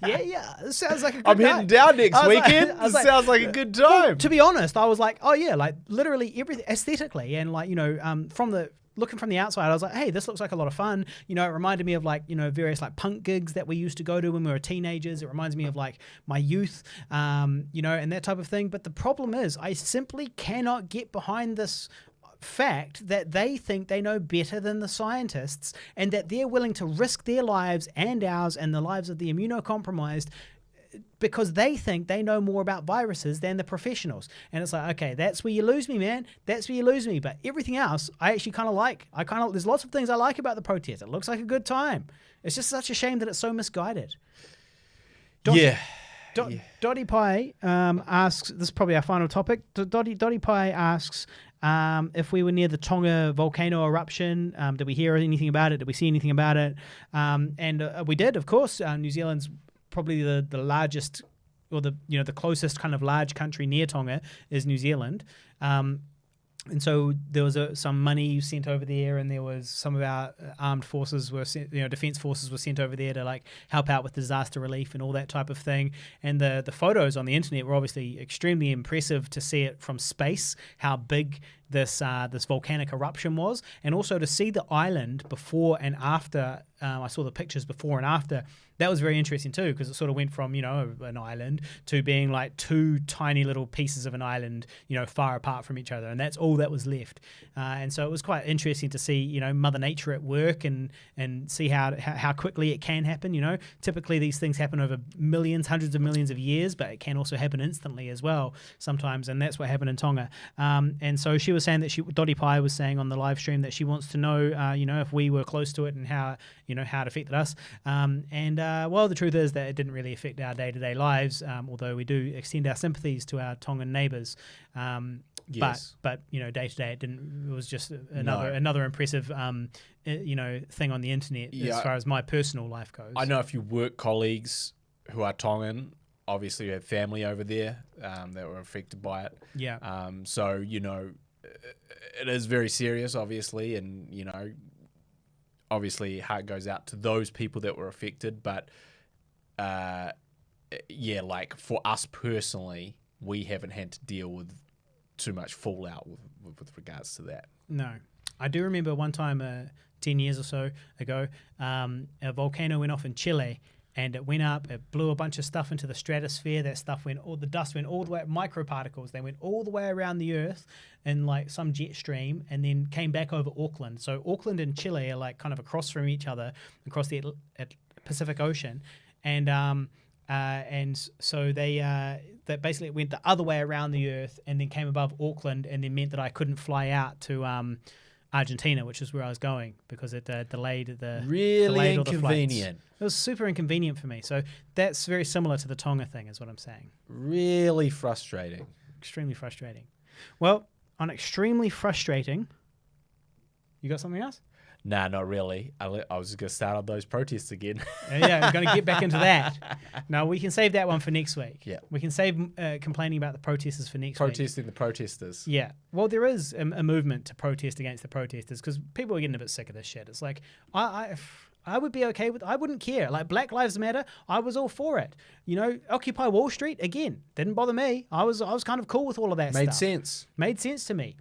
right. yeah. This sounds like a good I'm night. heading down next weekend. This sounds like a good time. Well, to be honest, I was like, oh yeah, like literally everything aesthetically and like, looking from the outside, I was like, hey, this looks like a lot of fun. It reminded me of like, various like punk gigs that we used to go to when we were teenagers. It reminds me of like my youth, and that type of thing. But the problem is I simply cannot get behind this fact that they think they know better than the scientists and that they're willing to risk their lives and ours and the lives of the immunocompromised because they think they know more about viruses than the professionals. And it's like, okay, that's where you lose me, man. That's where you lose me. But everything else, I actually kind of like. There's lots of things I like about the protest. It looks like a good time. It's just such a shame that it's so misguided. Dottie Pie asks, this is probably our final topic. Dottie Pie asks if we were near the Tonga volcano eruption. Did we hear anything about it? Did we see anything about it? And we did, of course. New Zealand's probably the largest or the closest kind of large country near Tonga is New Zealand. And so there was some money sent over there, and there was some of our armed forces were sent, defense forces were sent over there to like help out with disaster relief and all that type of thing. And the photos on the internet were obviously extremely impressive to see it from space, how big this volcanic eruption was, and also to see the island before and after. I saw the pictures before and after. That was very interesting too, because it sort of went from an island to being like two tiny little pieces of an island, far apart from each other, and that's all that was left. And so it was quite interesting to see, Mother Nature at work and see how quickly it can happen. Typically these things happen over millions, hundreds of millions of years, but it can also happen instantly as well sometimes, and that's what happened in Tonga. And so she was saying that Dottie Pie was saying on the live stream that she wants to know, if we were close to it and how it affected us. Well, the truth is that it didn't really affect our day-to-day lives, although we do extend our sympathies to our Tongan neighbours. Yes. But day-to-day it didn't. It was just another impressive thing on the internet as far as my personal life goes. I know a few work colleagues who are Tongan. Obviously, we have family over there that were affected by it. Yeah. So it is very serious, obviously, and obviously heart goes out to those people that were affected, but like for us personally, we haven't had to deal with too much fallout with regards to that. No. I do remember one time 10 years or so ago, a volcano went off in Chile, and it went up, it blew a bunch of stuff into the stratosphere. That stuff the dust went all the way, microparticles, they went all the way around the earth in like some jet stream, and then came back over Auckland. So Auckland and Chile are like kind of across from each other, across the Pacific Ocean. And so that basically went the other way around the earth and then came above Auckland, and then meant that I couldn't fly out to Argentina, which is where I was going, because it delayed the really all the inconvenient. It was super inconvenient for me. So that's very similar to the Tonga thing, is what I'm saying. Really frustrating. Extremely frustrating. Well, on extremely frustrating, you got something else? Nah, not really. I was just going to start on those protests again. Yeah, we're going to get back into that. No, we can save that one for next week. Yeah. We can save complaining about the protesters for next week. Protesting the protesters. Yeah. Well, there is a movement to protest against the protesters, because people are getting a bit sick of this shit. It's like, I would be okay with, I wouldn't care. Like Black Lives Matter, I was all for it. Occupy Wall Street, again, didn't bother me. I was kind of cool with all of that stuff. Made sense to me.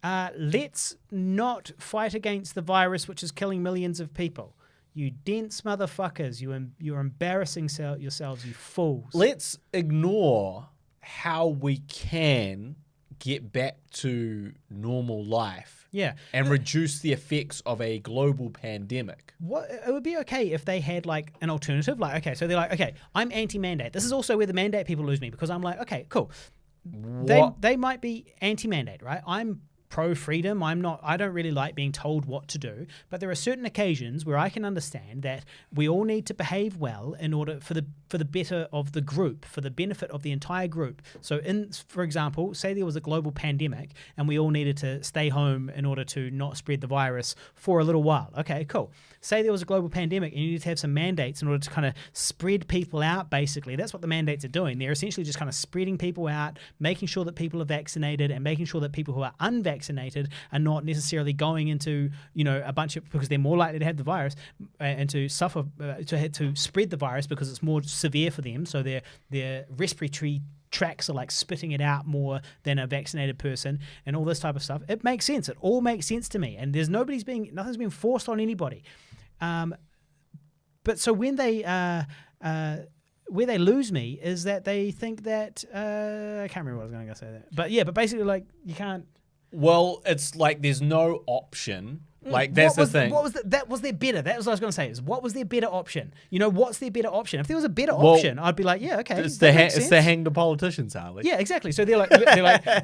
Let's not fight against the virus which is killing millions of people. You dense motherfuckers. You're embarrassing yourselves, you fools. Let's ignore how we can get back to normal life. Yeah. And reduce the effects of a global pandemic. It would be okay if they had like an alternative. Like, okay, so they're like, okay, I'm anti-mandate. This is also where the mandate people lose me, because I'm like, okay, cool. They might be anti-mandate, right? I'm pro-freedom. I don't really like being told what to do, but there are certain occasions where I can understand that we all need to behave well in order for the better of the group, for the benefit of the entire group. So for example, say there was a global pandemic and we all needed to stay home in order to not spread the virus for a little while. Okay, cool. Say there was a global pandemic and you need to have some mandates in order to kind of spread people out, basically. That's what the mandates are doing. They're essentially just kind of spreading people out, making sure that people are vaccinated and making sure that people who are unvaccinated vaccinated are not necessarily going into, a bunch of, because they're more likely to have the virus and to suffer, to spread the virus because it's more severe for them. So their respiratory tracks are like spitting it out more than a vaccinated person and all this type of stuff. It makes sense. It all makes sense to me. And there's nothing's being forced on anybody. But so when they, where they lose me is that they think that, I can't remember what I was going to say there. But basically like you can't. Well, it's like there's no option. Like that's the thing. That was their better. That was what I was going to say. Is what was their better option? What's their better option? If there was a better option, I'd be like, yeah, okay. It's to hang the politicians, Harley. Yeah, exactly. So they're like,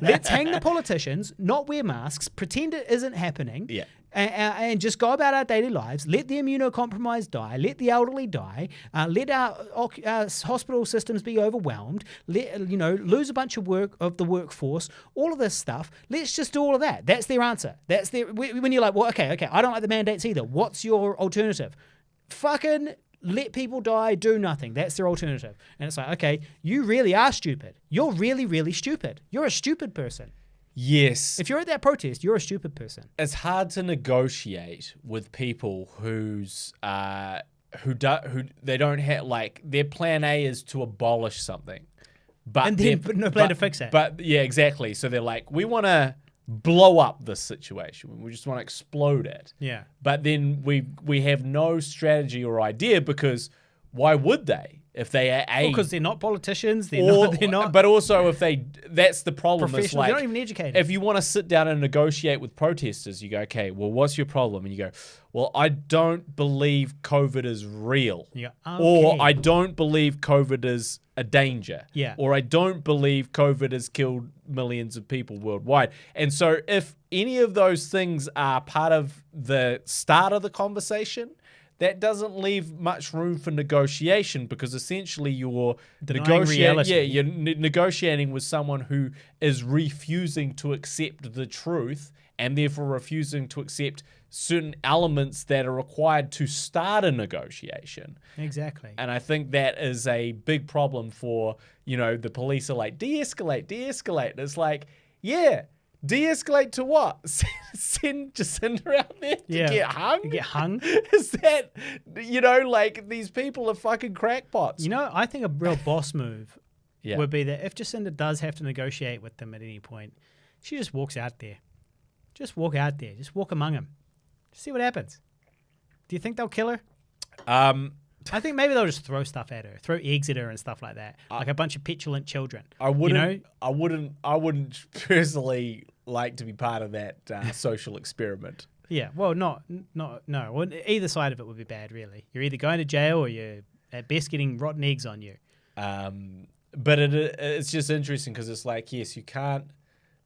let's hang the politicians, not wear masks, pretend it isn't happening. Yeah. And just go about our daily lives. Let the immunocompromised die. Let the elderly die. Let our hospital systems be overwhelmed. Lose a bunch of the workforce. All of this stuff. Let's just do all of that. That's their answer. When you're like, well, okay. I don't like the mandates either. What's your alternative? Fucking let people die. Do nothing. That's their alternative. And it's like, okay, you really are stupid. You're really, really stupid. You're a stupid person. Yes. If you're at that protest, you're a stupid person. It's hard to negotiate with people who they don't have, like, their plan A is to abolish something. But no plan to fix it. But yeah, exactly. So they're like, we want to blow up this situation. We just want to explode it. Yeah. But then we have no strategy or idea, because why would they? If they are because they're not politicians, they're not. But also, that's the problem. Professionals, they're not even educated. If you want to sit down and negotiate with protesters, you go, okay, well, what's your problem? And you go, well, I don't believe COVID is real. Yeah. Okay. Or I don't believe COVID is a danger. Yeah. Or I don't believe COVID has killed millions of people worldwide. And so if any of those things are part of the start of the conversation, that doesn't leave much room for negotiation, because essentially you're negotiating with someone who is refusing to accept the truth and therefore refusing to accept certain elements that are required to start a negotiation. Exactly. And I think that is a big problem for, the police are like, de-escalate. And it's like, yeah, de-escalate to what? Send Jacinda out there to get hung? Get hung? Is that, like, these people are fucking crackpots. I think a real boss move Yeah. would be that if Jacinda does have to negotiate with them at any point, she just walks out there. Just walk out there. Just walk among them. See what happens. Do you think they'll kill her? I think maybe they'll just throw stuff at her, throw eggs at her and stuff like that, like a bunch of petulant children. I wouldn't personally like to be part of that social experiment. Yeah, well, no. Well, either side of it would be bad, really. You're either going to jail or you're at best getting rotten eggs on you. But it's just interesting because it's like, yes, you can't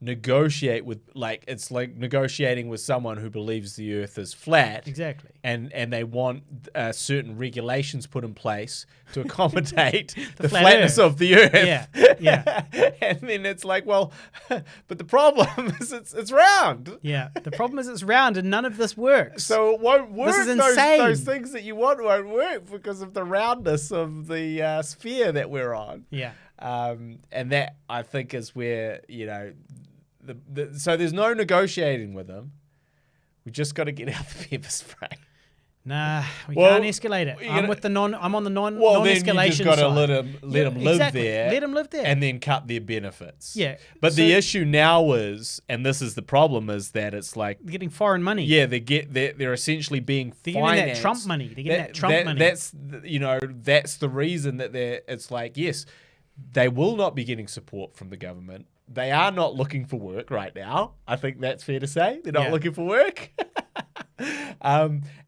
negotiate with, like, it's like negotiating with someone who believes the earth is flat. Exactly. And they want certain regulations put in place to accommodate the earth. flatness of the earth. Yeah. And then it's like, well, but the problem is it's round. Yeah. The problem is it's round and none of this works. So it won't work. This is insane. Those things that you want won't work because of the roundness of the sphere that we're on. Yeah. And that, I think, is where, so there's no negotiating with them. We just got to get out the pepper spray. Nah, we can't escalate it. I'm on the non-escalation then you just got to let them live there. Let them live there. And then cut their benefits. Yeah. But the issue now is, and this is the problem, is that it's like... They're getting foreign money. Yeah, they're essentially being financed. They're getting that Trump money. They're getting that Trump money. That's the reason that it's like, yes, they will not be getting support from the government. They are not looking for work right now. I think that's fair to say. They're not looking for work.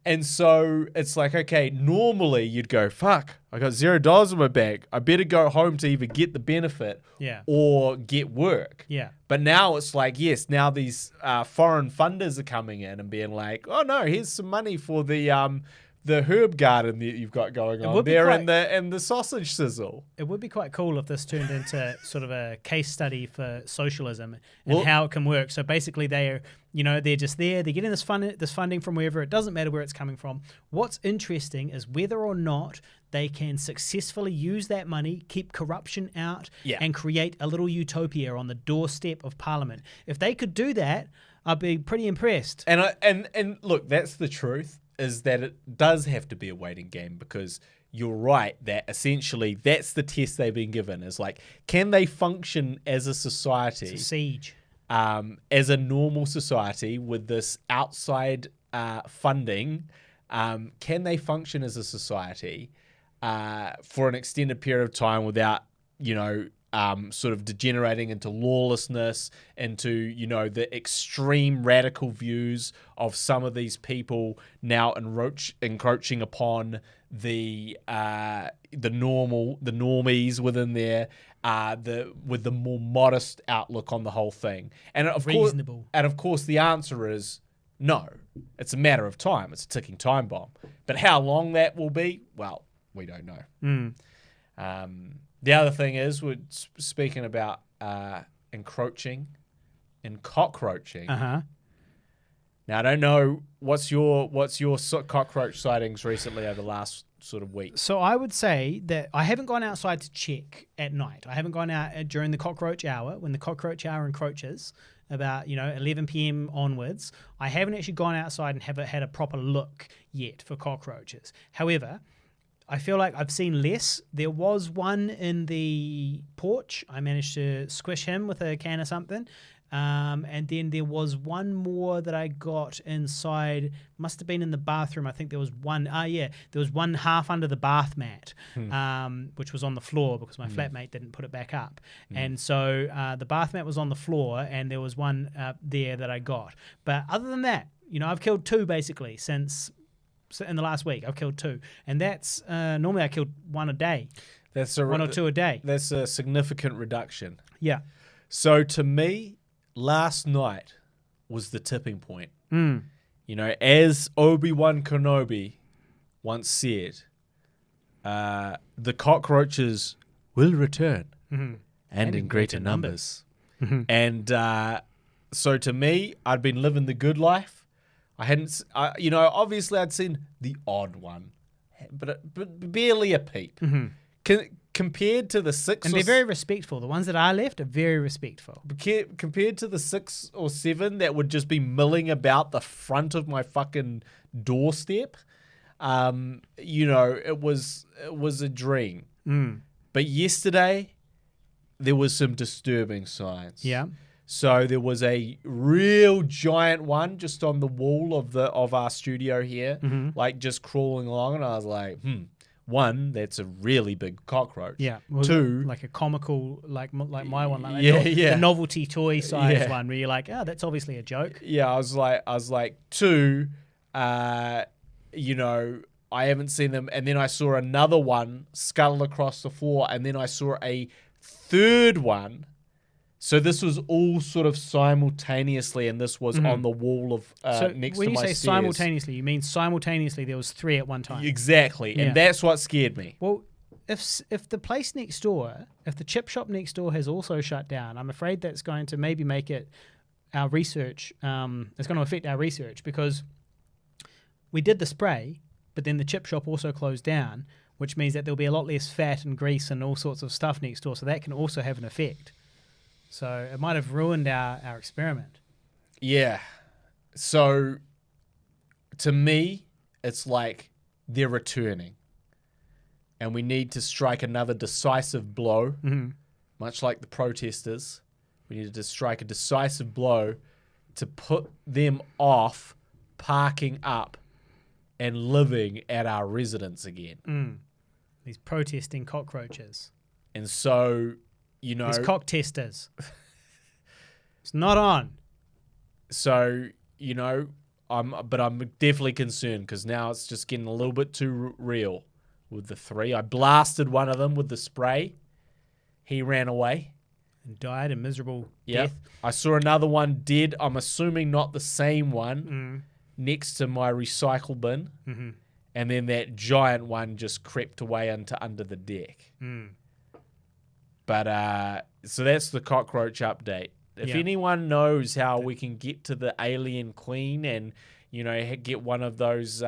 And so it's like, okay, normally you'd go, fuck, I got $0 in my bag. I better go home to either get the benefit or get work. Yeah. But now it's like, yes, now these foreign funders are coming in and being like, oh no, here's some money for the herb garden that you've got going on there, and the sausage sizzle. It would be quite cool if this turned into sort of a case study for socialism and how it can work. So basically they're just there, they're getting this funding from wherever, it doesn't matter where it's coming from. What's interesting is whether or not they can successfully use that money, keep corruption out, and create a little utopia on the doorstep of Parliament. If they could do that, I'd be pretty impressed. And look, that's the truth, is that it does have to be a waiting game, because you're right that essentially that's the test they've been given, is like, can they function as a society? It's a siege. As a normal society with this outside funding, can they function as a society for an extended period of time without, sort of degenerating into lawlessness, into, the extreme radical views of some of these people now encroaching upon the normies within there, with the more modest outlook on the whole thing. And Reasonable. Of course, the answer is no. It's a matter of time. It's a ticking time bomb. But how long that will be, well, we don't know. The other thing is, we're speaking about encroaching and cockroaching. Uh-huh. Now, I don't know what's your cockroach sightings recently over the last sort of week. So I would say that I haven't gone outside to check at night. I haven't gone out during the cockroach hour, when the cockroach hour encroaches, about 11 p.m. onwards. I haven't actually gone outside and had a proper look yet for cockroaches. However, I feel like I've seen less. There was one in the porch. I managed to squish him with a can of something. And then there was one more that I got inside. Must have been in the bathroom. I think there was one. There was one half under the bath mat, which was on the floor because my flatmate didn't put it back up. And so the bath mat was on the floor, and there was one there that I got. But other than that, I've killed 2 basically since in the last week. I've killed 2, and that's normally I killed 1 a day. That's 1 or 2 a day. That's a significant reduction. Yeah. So to me, last night was the tipping point. As Obi-Wan Kenobi once said, the cockroaches will return, and in greater numbers. And so to me, I'd been living the good life. I hadn't, obviously I'd seen the odd one, but barely a peep. Compared to the 6 and they're very respectful. The ones that are left are very respectful. Compared to the 6 or 7 that would just be milling about the front of my fucking doorstep, it was a dream. But yesterday, there was some disturbing signs. Yeah. So there was a real giant one just on the wall of our studio here, like just crawling along, and I was like, one, that's a really big cockroach. Yeah. Well, 2, like a comical, like my one, like the novelty toy size one, where you're like, oh, that's obviously a joke. Yeah, I was like 2, I haven't seen them, and then I saw another one scuttle across the floor, and then I saw a third one. So this was all sort of simultaneously, and this was on the wall of next to my stairs. When you say simultaneously, you mean simultaneously there was 3 at one time? Exactly, and that's what scared me. Well, if the place next door, if the chip shop next door has also shut down, I'm afraid that's going to maybe make it our research. It's going to affect our research, because we did the spray, but then the chip shop also closed down, which means that there'll be a lot less fat and grease and all sorts of stuff next door. So that can also have an effect. So it might have ruined our experiment. Yeah. So to me, it's like they're returning. And we need to strike another decisive blow, much like the protesters. We needed to strike a decisive blow to put them off parking up and living at our residence again. These protesting cockroaches. And so, these cock testers. It's not on. So, I'm definitely concerned, because now it's just getting a little bit too real with the 3. I blasted one of them with the spray. He ran away. And died a miserable death. I saw another one dead. I'm assuming not the same one, next to my recycle bin. And then that giant one just crept away under the deck. But so that's the cockroach update. If anyone knows how we can get to the alien queen and get one of those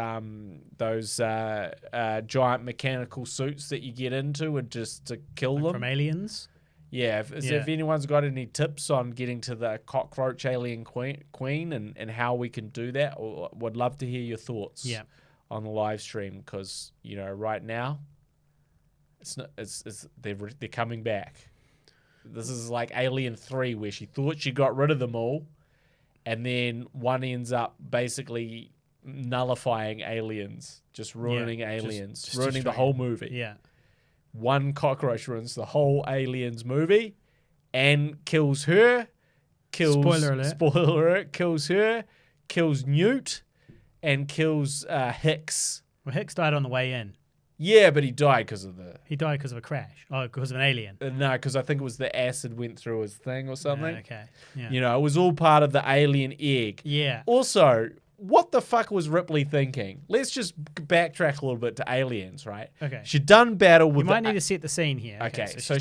giant mechanical suits that you get into and just to kill them from aliens. Yeah, if anyone's got any tips on getting to the cockroach alien queen and how we can do that, would love to hear your thoughts on the live stream, because right now they're coming back. This is like Alien 3, where she thought she got rid of them all, and then one ends up basically nullifying aliens, just ruining aliens, just ruining the whole movie. Yeah. One cockroach ruins the whole Aliens movie and kills her. Spoiler alert. Kills her, kills Newt, and kills Hicks. Well, Hicks died on the way in. Yeah, but he died because of He died because of a crash. Oh, because of an alien. No, because I think it was the acid went through his thing or something. Okay. Yeah. It was all part of the alien egg. Yeah. Also, what the fuck was Ripley thinking? Let's just backtrack a little bit to Aliens, right? Okay. She'd done battle with. You might need to set the scene here. Okay, so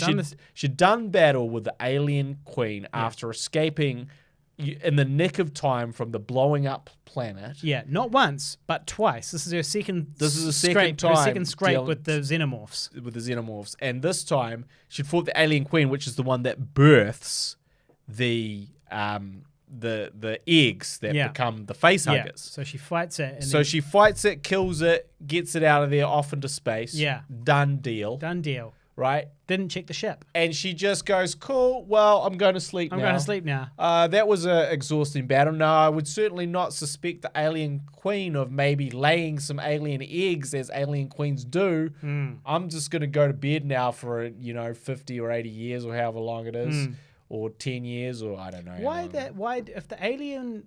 she'd done battle with the alien queen after escaping in the nick of time from the blowing up planet. Yeah, not once, but twice. This is her second. This is the second time. Her second scrape with the xenomorphs. And this time she'd fought the alien queen, which is the one that births the eggs that become the face huggers. So she fights it. She fights it, kills it, gets it out of there, off into space. Yeah. Done deal. Right? Didn't check the ship. And she just goes, cool, well, I'm going to sleep now. That was an exhausting battle. No, I would certainly not suspect the alien queen of maybe laying some alien eggs, as alien queens do. I'm just going to go to bed now for 50 or 80 years or however long it is. Or 10 years, or I don't know. Why, if the alien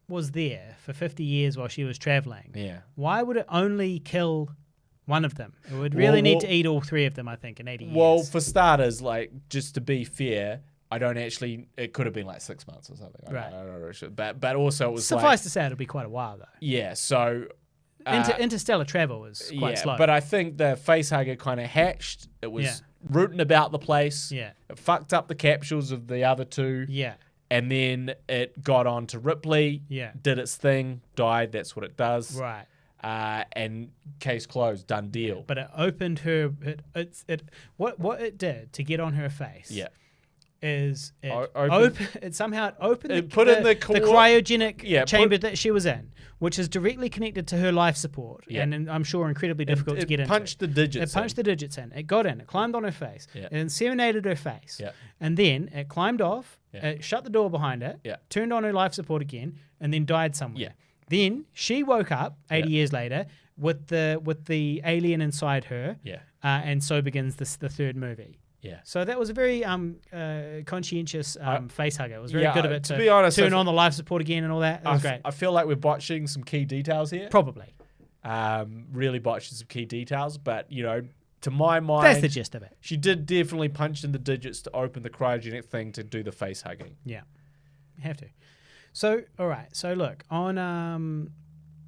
was there for 50 years while she was traveling, why would it only kill one of them? It would really need to eat all three of them, I think, in 80 years. Well, for starters, just to be fair, it could have been 6 months or something. Right. I don't know, but also it was Suffice to say, it'll be quite a while, though. Yeah, so... interstellar travel was quite slow. But I think the facehugger kind of hatched. It was rooting about the place. Yeah. It fucked up the capsules of the other two. Yeah. And then it got on to Ripley. Yeah. Did its thing. Died. That's what it does. Right. And case closed. Done deal. But it opened her... What it did to get on her face... Yeah. It somehow opened the cryogenic chamber that she was in, which is directly connected to her life support, and I'm sure incredibly difficult to get into. It punched the digits in. It got in. It climbed on her face. Yeah. It inseminated her face. Yeah. And then it climbed off. Yeah. It shut the door behind it. Yeah. Turned on her life support again, and then died somewhere. Yeah. Then she woke up 80 years later with the alien inside her. Yeah. And so begins the third movie. Yeah. So that was a very conscientious facehugger. It was very good of it to be honest, turn on the life support again and all that. It was great. I feel like we're botching some key details here. Probably. Really botching some key details, but to my mind, that's the gist of it. She did definitely punch in the digits to open the cryogenic thing to do the face hugging. Yeah, you have to. So all right. So look on.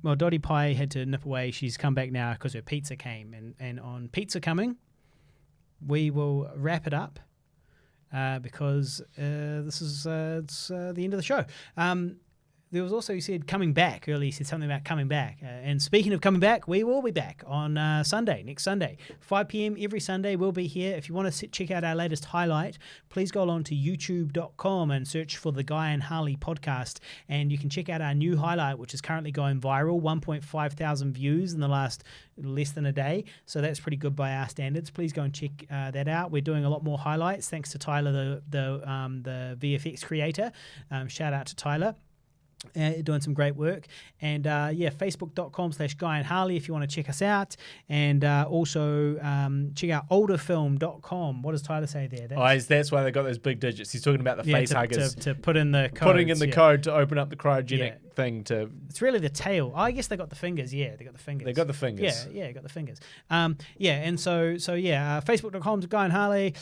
Well, Dottie Pie had to nip away. She's come back now because her pizza came, and on pizza coming, we will wrap it up because this is the end of the show. There was also, you said coming back earlier. You said something about coming back. And speaking of coming back, we will be back on next Sunday, 5 p.m. every Sunday. We'll be here. If you want to check out our latest highlight, please go along to youtube.com and search for the Guy and Harley podcast. And you can check out our new highlight, which is currently going viral, 1.5 thousand views in the last less than a day. So that's pretty good by our standards. Please go and check that out. We're doing a lot more highlights thanks to Tyler, the VFX creator. Shout out to Tyler. Doing some great work. And facebook.com/Guy and Harley if you want to check us out. And also check out olderfilm.com. What does Tyler say there? That's why they got those big digits. He's talking about the face huggers. To put in the codes, putting in the code to open up the cryogenic thing to... It's really the tail. I guess they got the fingers. Yeah, they got the fingers. They got the fingers. Yeah, got the fingers. And so facebook.com/Guy and Harley.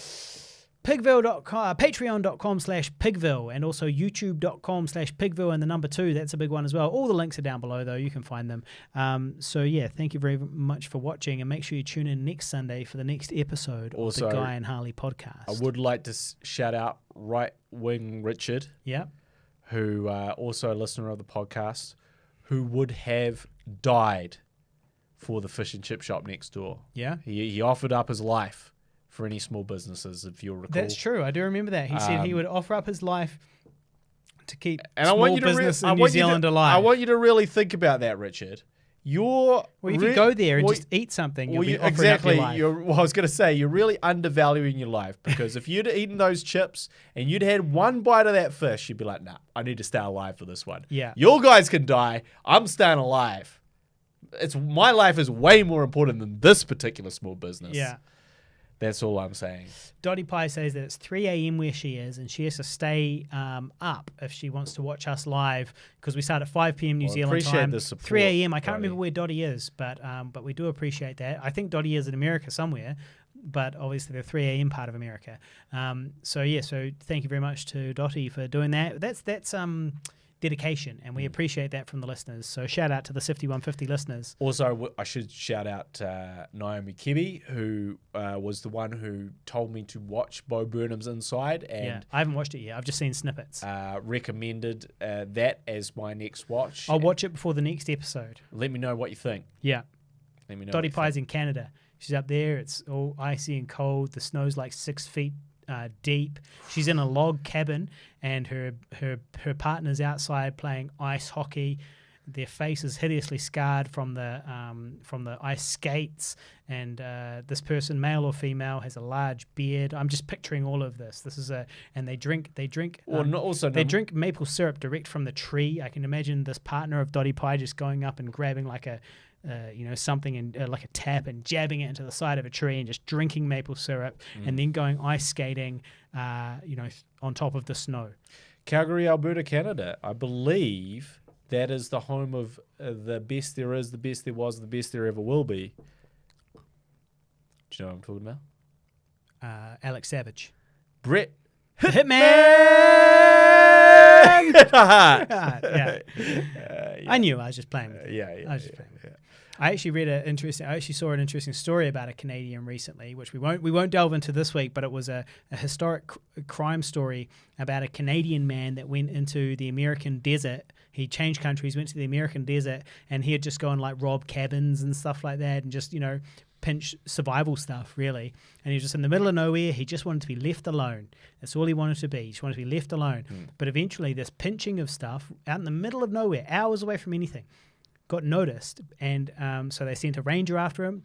Pigville.com, patreon.com/Pigville, and also youtube.com/Pigville and the number 2. That's a big one as well. All the links are down below, though. You can find them. Thank you very much for watching, and make sure you tune in next Sunday for the next episode of the Guy and Harley podcast. I would like to shout out Right Wing Richard, who also a listener of the podcast, who would have died for the fish and chip shop next door. Yeah, he offered up his life for any small businesses, if you'll recall. That's true. I do remember that. He said he would offer up his life to keep small business in New Zealand alive. I want you to really think about that, Richard. If you go there and just eat something, you'll be offering up your life. I was going to say, you're really undervaluing your life, because if you'd eaten those chips and you'd had one bite of that fish, you'd be like, nah, I need to stay alive for this one. Yeah. Your guys can die. I'm staying alive. My life is way more important than this particular small business. Yeah. That's all I'm saying. Dottie Pie says that it's 3 a.m. where she is, and she has to stay up if she wants to watch us live, because we start at 5 p.m. New Zealand appreciate time. the support, 3 a.m. I can't Dottie. remember where Dottie is, but we do appreciate that. I think Dottie is in America somewhere, but obviously the 3 a.m. part of America. So thank you very much to Dottie for doing that. That's dedication, and we appreciate that from the listeners. So shout out to the Sifty 150 listeners. Also, I should shout out Naomi Kibbe, who was the one who told me to watch Bo Burnham's Inside, and I haven't watched it yet. I've just seen snippets. Recommended that as my next watch. I'll watch it before the next episode. Let me know what you think. Yeah. Let me know. Dottie Pie's in Canada. She's up there. It's all icy and cold. The snow's like 6 feet deep. She's in a log cabin, and her partner's outside playing ice hockey. Their face is hideously scarred from the ice skates, and this person, male or female, has a large beard. I'm just picturing all of this. And they drink. They drink maple syrup direct from the tree. I can imagine this partner of Dottie Pie just going up and grabbing like a something and like a tap and jabbing it into the side of a tree and just drinking maple syrup and then going ice skating, on top of the snow. Calgary, Alberta, Canada. I believe that is the home of the best there is, the best there was, the best there ever will be. Do you know what I'm talking about? Alex Savage. Brett. Hitman! Yeah. I knew. I was just playing with it. I was just playing with it. I actually saw an interesting story about a Canadian recently, which we won't delve into this week, but it was a historic crime story about a Canadian man that went into the American desert. He changed countries, went to the American desert, and he had just gone like rob cabins and stuff like that, and just pinch survival stuff, really. And he was just in the middle of nowhere. He just wanted to be left alone. That's all he wanted to be. He just wanted to be left alone. But eventually this pinching of stuff out in the middle of nowhere, hours away from anything, got noticed. And so they sent a ranger after him.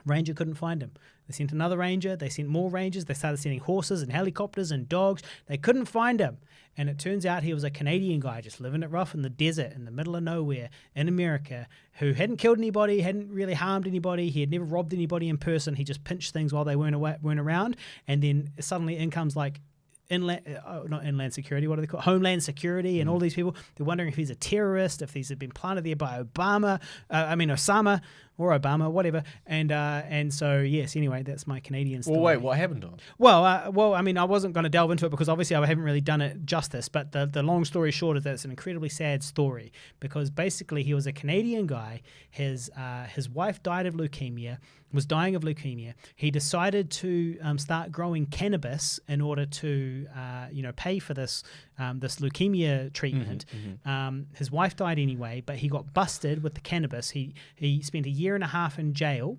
Ranger couldn't find him. They sent another ranger. They sent more rangers. They started sending horses and helicopters and dogs. They couldn't find him. And it turns out he was a Canadian guy just living it rough in the desert in the middle of nowhere in America, who hadn't killed anybody, hadn't really harmed anybody. He had never robbed anybody in person. He just pinched things while they weren't around. And then suddenly in comes like not inland security, what are they called? Homeland Security, and all these people. They're wondering if he's a terrorist, if he's been planted there by Osama or Obama, whatever. And so yes, anyway, that's my Canadian story. Well, wait, what happened to him? Well, I wasn't going to delve into it because obviously I haven't really done it justice. But the long story short is that it's an incredibly sad story, because basically he was a Canadian guy. His wife died of leukemia. Was dying of leukemia. He decided to start growing cannabis in order to pay for this leukemia treatment. His wife died anyway, but he got busted with the cannabis. He spent a year and a half in jail.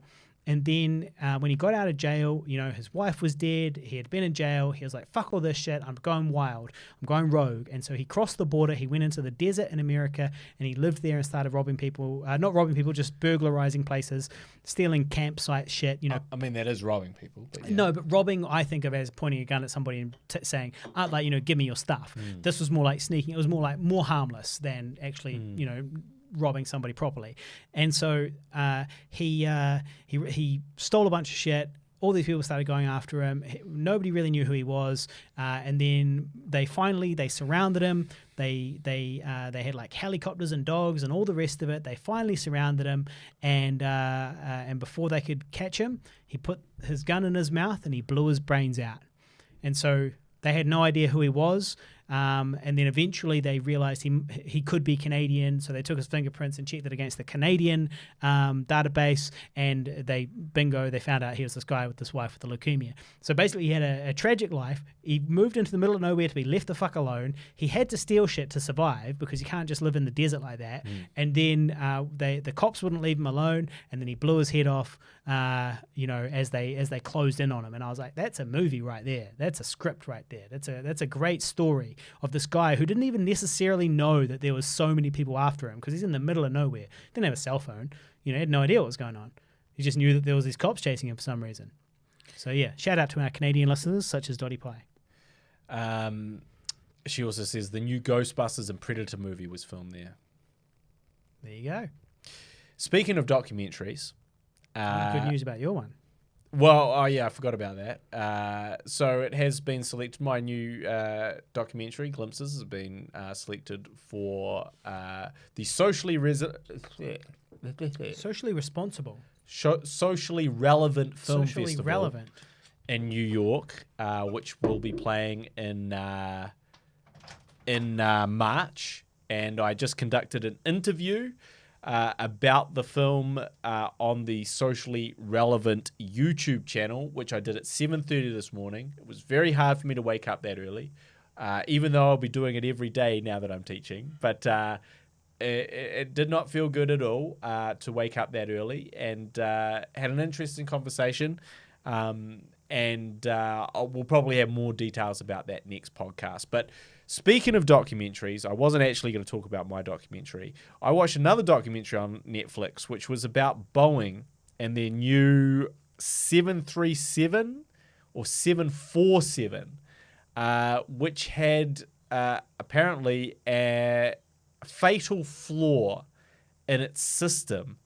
And then when he got out of jail, his wife was dead. He had been in jail. He was like, fuck all this shit. I'm going wild. I'm going rogue. And so he crossed the border. He went into the desert in America, and he lived there and started robbing people. Not robbing people, just burglarizing places, stealing campsite shit. I mean, that is robbing people. But yeah. No, but robbing I think of as pointing a gun at somebody and saying, give me your stuff. This was more like sneaking. It was more like more harmless than actually, robbing somebody properly. And so he stole a bunch of shit. All these people started going after him. Nobody really knew who he was. And then they surrounded him. They had like helicopters and dogs and all the rest of it. They finally surrounded him, and before they could catch him, he put his gun in his mouth and he blew his brains out. And so they had no idea who he was. And then eventually they realized he could be Canadian, so they took his fingerprints and checked it against the Canadian database, and they found out he was this guy with this wife with the leukemia. So basically he had a tragic life. He moved into the middle of nowhere to be left the fuck alone. He had to steal shit to survive because you can't just live in the desert like that. And then the cops wouldn't leave him alone, and then he blew his head off as they closed in on him. And I was like, that's a movie right there. That's a script right there. That's a great story of this guy who didn't even necessarily know that there was so many people after him because he's in the middle of nowhere. Didn't have a cell phone. He had no idea what was going on. He just knew that there was these cops chasing him for some reason. So yeah, shout out to our Canadian listeners such as Dottie Pie. She also says the new Ghostbusters and Predator movie was filmed there. There you go. Speaking of documentaries, good news about your one. Well, oh yeah, I forgot about that. So it has been selected. My new documentary, Glimpses, has been selected for the socially responsible, socially relevant film festival relevant in New York, which will be playing in March. And I just conducted an interview about the film on the Socially Relevant YouTube channel, which I did at 7:30 this morning. It was very hard for me to wake up that early, even though I'll be doing it every day now that I'm teaching. But it did not feel good at all to wake up that early, and had an interesting conversation. And we'll probably have more details about that next podcast. But speaking of documentaries, I wasn't actually going to talk about my documentary. I watched another documentary on Netflix, which was about Boeing and their new 737 or 747, which had apparently a fatal flaw in its system,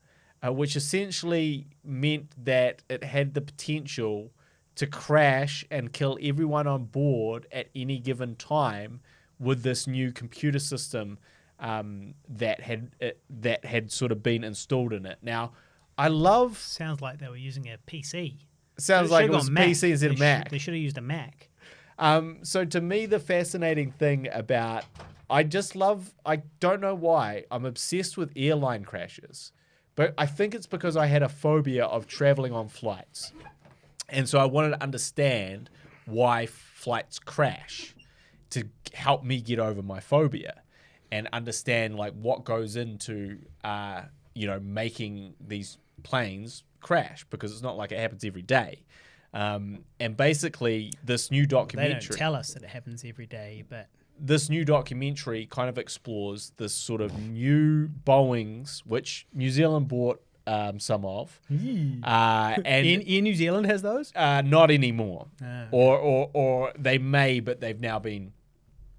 which essentially meant that it had the potential to crash and kill everyone on board at any given time with this new computer system that had sort of been installed in it. Now, I love... Sounds like they were using a PC. Sounds like it was a PC instead of Mac. They should have used a Mac. So to me, the fascinating thing about... I don't know why, I'm obsessed with airline crashes. But I think it's because I had a phobia of traveling on flights. And so I wanted to understand why flights crash to help me get over my phobia and understand like what goes into, making these planes crash, because it's not like it happens every day. And basically this new documentary... They don't tell us that it happens every day, but... This new documentary kind of explores this sort of new Boeings, which New Zealand bought some of. And in New Zealand has those? Not anymore. Or they may, but they've now been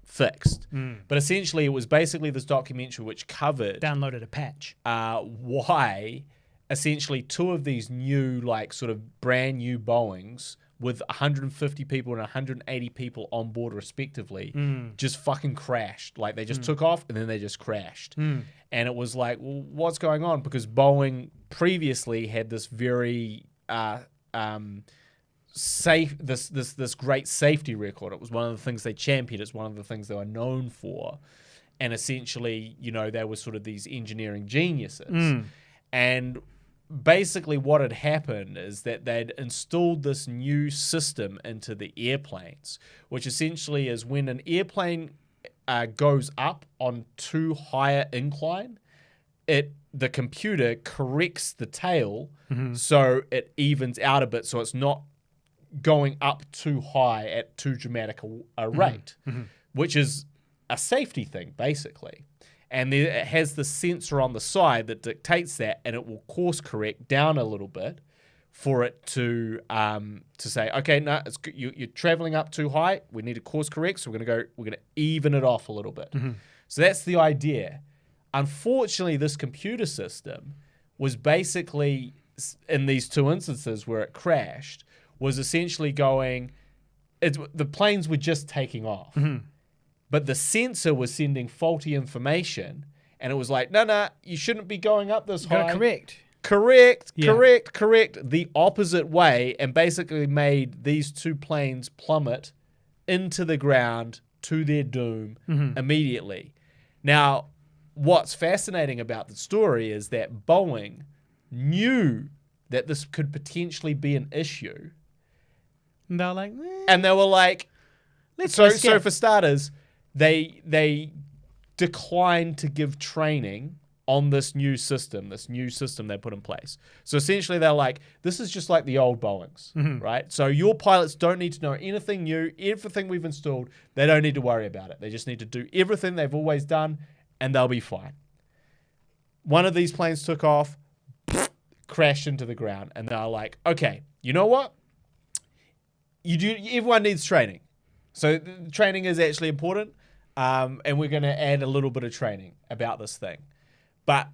fixed. But essentially it was basically this documentary which covered... Downloaded a patch. Why essentially two of these new, like sort of brand new Boeings with 150 people and 180 people on board respectively just fucking crashed. Like they just took off and then they just crashed. And it was like, well, what's going on? Because Boeing previously had this very safe, this great safety record. It was one of the things they championed. It's one of the things they were known for. And essentially, they were sort of these engineering geniuses. And basically what had happened is that they'd installed this new system into the airplanes, which essentially is when an airplane goes up on too higher incline, the computer corrects the tail so it evens out a bit, so it's not going up too high at too dramatic a rate, which is a safety thing, basically. And then it has the sensor on the side that dictates that, and it will course correct down a little bit for it to say, okay, no, you're traveling up too high. We need to course correct, so we're gonna even it off a little bit. So that's the idea. Unfortunately, this computer system was basically, in these two instances where it crashed, was essentially the planes were just taking off. But the sensor was sending faulty information, and it was like, no, you shouldn't be going up this high. Correct, the opposite way, and basically made these two planes plummet into the ground to their doom immediately. Now, what's fascinating about the story is that Boeing knew that this could potentially be an issue. And they're like, And they were like, let's so risk it. for starters, they declined to give training on this new system they put in place. So essentially they're like, this is just like the old Boeings, right? So your pilots don't need to know anything new. Everything we've installed, they don't need to worry about it. They just need to do everything they've always done and they'll be fine. One of these planes took off, crashed into the ground, and they're like, okay, you know what? Everyone needs training. So training is actually important, and we're going to add a little bit of training about this thing. But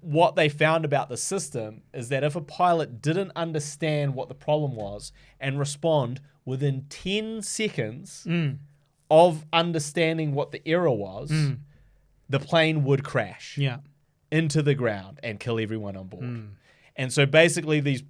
what they found about the system is that if a pilot didn't understand what the problem was and respond within 10 seconds of understanding what the error was, the plane would crash into the ground and kill everyone on board. And so basically these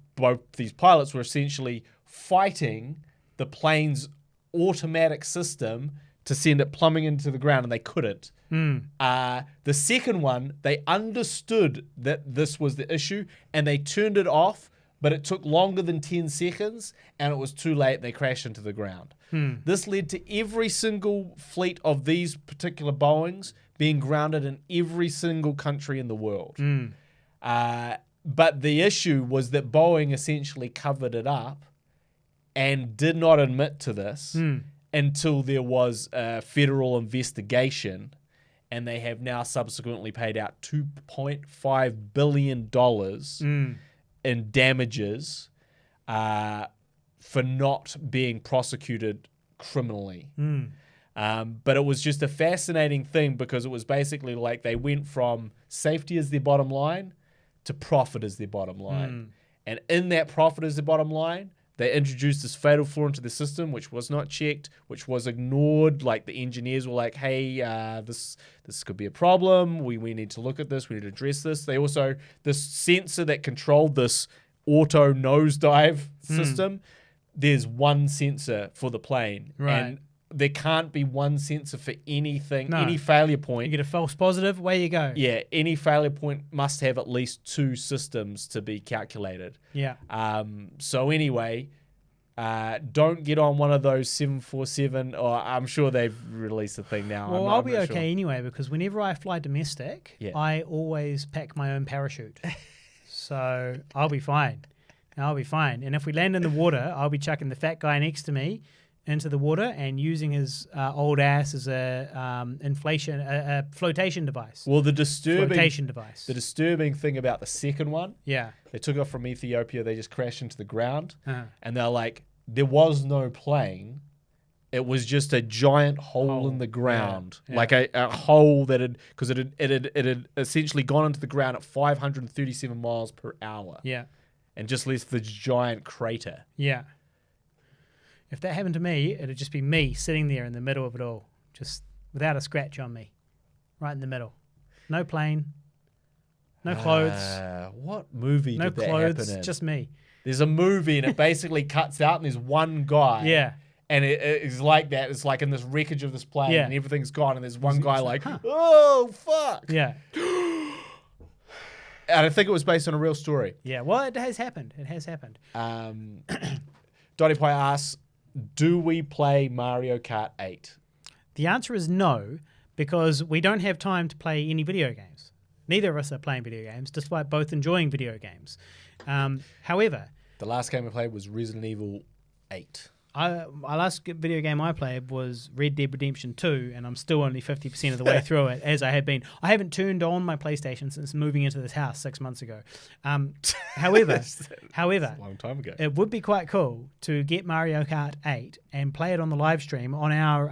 pilots were essentially fighting the plane's automatic system to send it plumbing into the ground, and they couldn't. The second one, they understood that this was the issue, and they turned it off, but it took longer than 10 seconds, and it was too late. They crashed into the ground. This led to every single fleet of these particular Boeings being grounded in every single country in the world. But the issue was that Boeing essentially covered it up and did not admit to this until there was a federal investigation, and they have now subsequently paid out $2.5 billion in damages for not being prosecuted criminally. But it was just a fascinating thing because it was basically like they went from safety as their bottom line to profit as their bottom line. And in that profit as the bottom line, they introduced this fatal flaw into the system, which was not checked, which was ignored. Like the engineers were like, hey, this could be a problem. We need to look at this. We need to address this. They also, this sensor that controlled this auto nosedive system, there's one sensor for the plane. Right. And there can't be one sensor for anything, No. any failure point. You get a false positive, away you go. Yeah, any failure point must have at least two systems to be calculated. Yeah. So anyway, don't get on one of those 747, or I'm sure they've released a thing now. Well, I'm I'll be not okay sure. anyway, because whenever I fly domestic, I always pack my own parachute. So I'll be fine. And if we land in the water, I'll be chucking the fat guy next to me into the water and using his old ass as a flotation device. Well, the disturbing thing about the second one, they took off from Ethiopia, they just crashed into the ground, and they're like, there was no plane. It was just a giant hole in the ground, like a hole that had, because it had essentially gone into the ground at 537 miles per hour. Yeah. And just left this giant crater. Yeah. If that happened to me, it'd just be me sitting there in the middle of it all, just without a scratch on me, right in the middle. No plane, no clothes. What movie no did that clothes, happen in? just me. There's a movie and it basically cuts out and there's one guy. Yeah. And it's like that. It's like in this wreckage of this plane and everything's gone and there's one guy like, huh. oh, fuck. Yeah. And I think it was based on a real story. Yeah, well, it has happened. Dottie Pie asks, do we play Mario Kart 8? The answer is no, because we don't have time to play any video games. Neither of us are playing video games, despite both enjoying video games. However, the last game I played was Resident Evil 8. My last video game I played was Red Dead Redemption 2, and I'm still only 50% of the way through it, as I have been. I haven't turned on my PlayStation since moving into this house 6 months ago. However, a long time ago. It would be quite cool to get Mario Kart 8 and play it on the live stream on our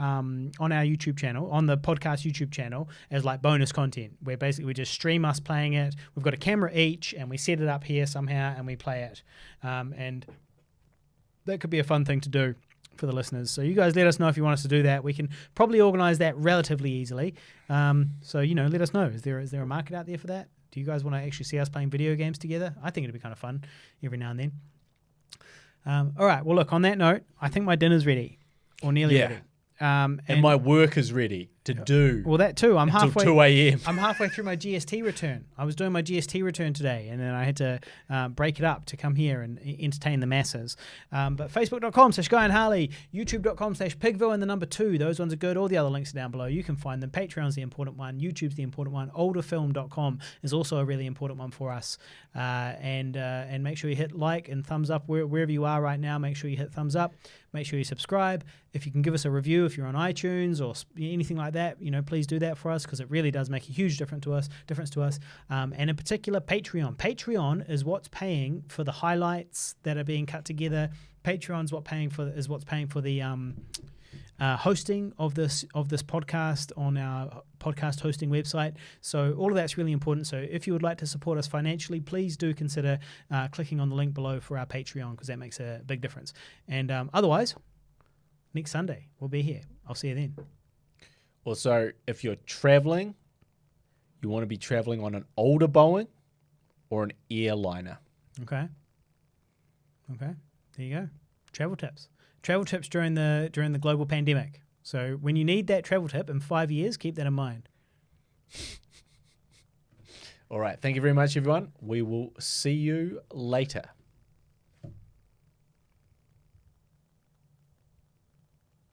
YouTube channel, on the podcast YouTube channel, as like bonus content, where basically we just stream us playing it. We've got a camera each, and we set it up here somehow, and we play it. And that could be a fun thing to do for the listeners. So you guys let us know if you want us to do that. We can probably organise that relatively easily. So, let us know. Is there a market out there for that? Do you guys want to actually see us playing video games together? I think it'd be kind of fun every now and then. All right. Well, look, on that note, I think my dinner's ready, or nearly ready. And my work is ready to do. Well, that too. I'm until halfway. 2 a.m. I'm halfway through my GST return. I was doing my GST return today, and then I had to break it up to come here and entertain the masses. But Facebook.com/Guy and Harley, YouTube.com/Pigville, and the number 2. Those ones are good. All the other links are down below. You can find them. Patreon's the important one. YouTube's the important one. Olderfilm.com is also a really important one for us. And make sure you hit like and thumbs up wherever you are right now. Make sure you hit thumbs up. Make sure you subscribe. If you can give us a review, if you're on iTunes or anything like that, please do that for us, because it really does make a huge difference to us. And in particular, Patreon. Patreon is what's paying for the highlights that are being cut together. Patreon's what's paying for the hosting of this podcast on our podcast hosting website. So all of that's really important. So if you would like to support us financially, please do consider clicking on the link below for our Patreon, because that makes a big difference. And otherwise, next Sunday we'll be here. I'll see you then. Also, if you're traveling, you want to be traveling on an older Boeing or an airliner. Okay. There you go. Travel tips during the global pandemic. So when you need that travel tip in 5 years, keep that in mind. All right. Thank you very much, everyone. We will see you later.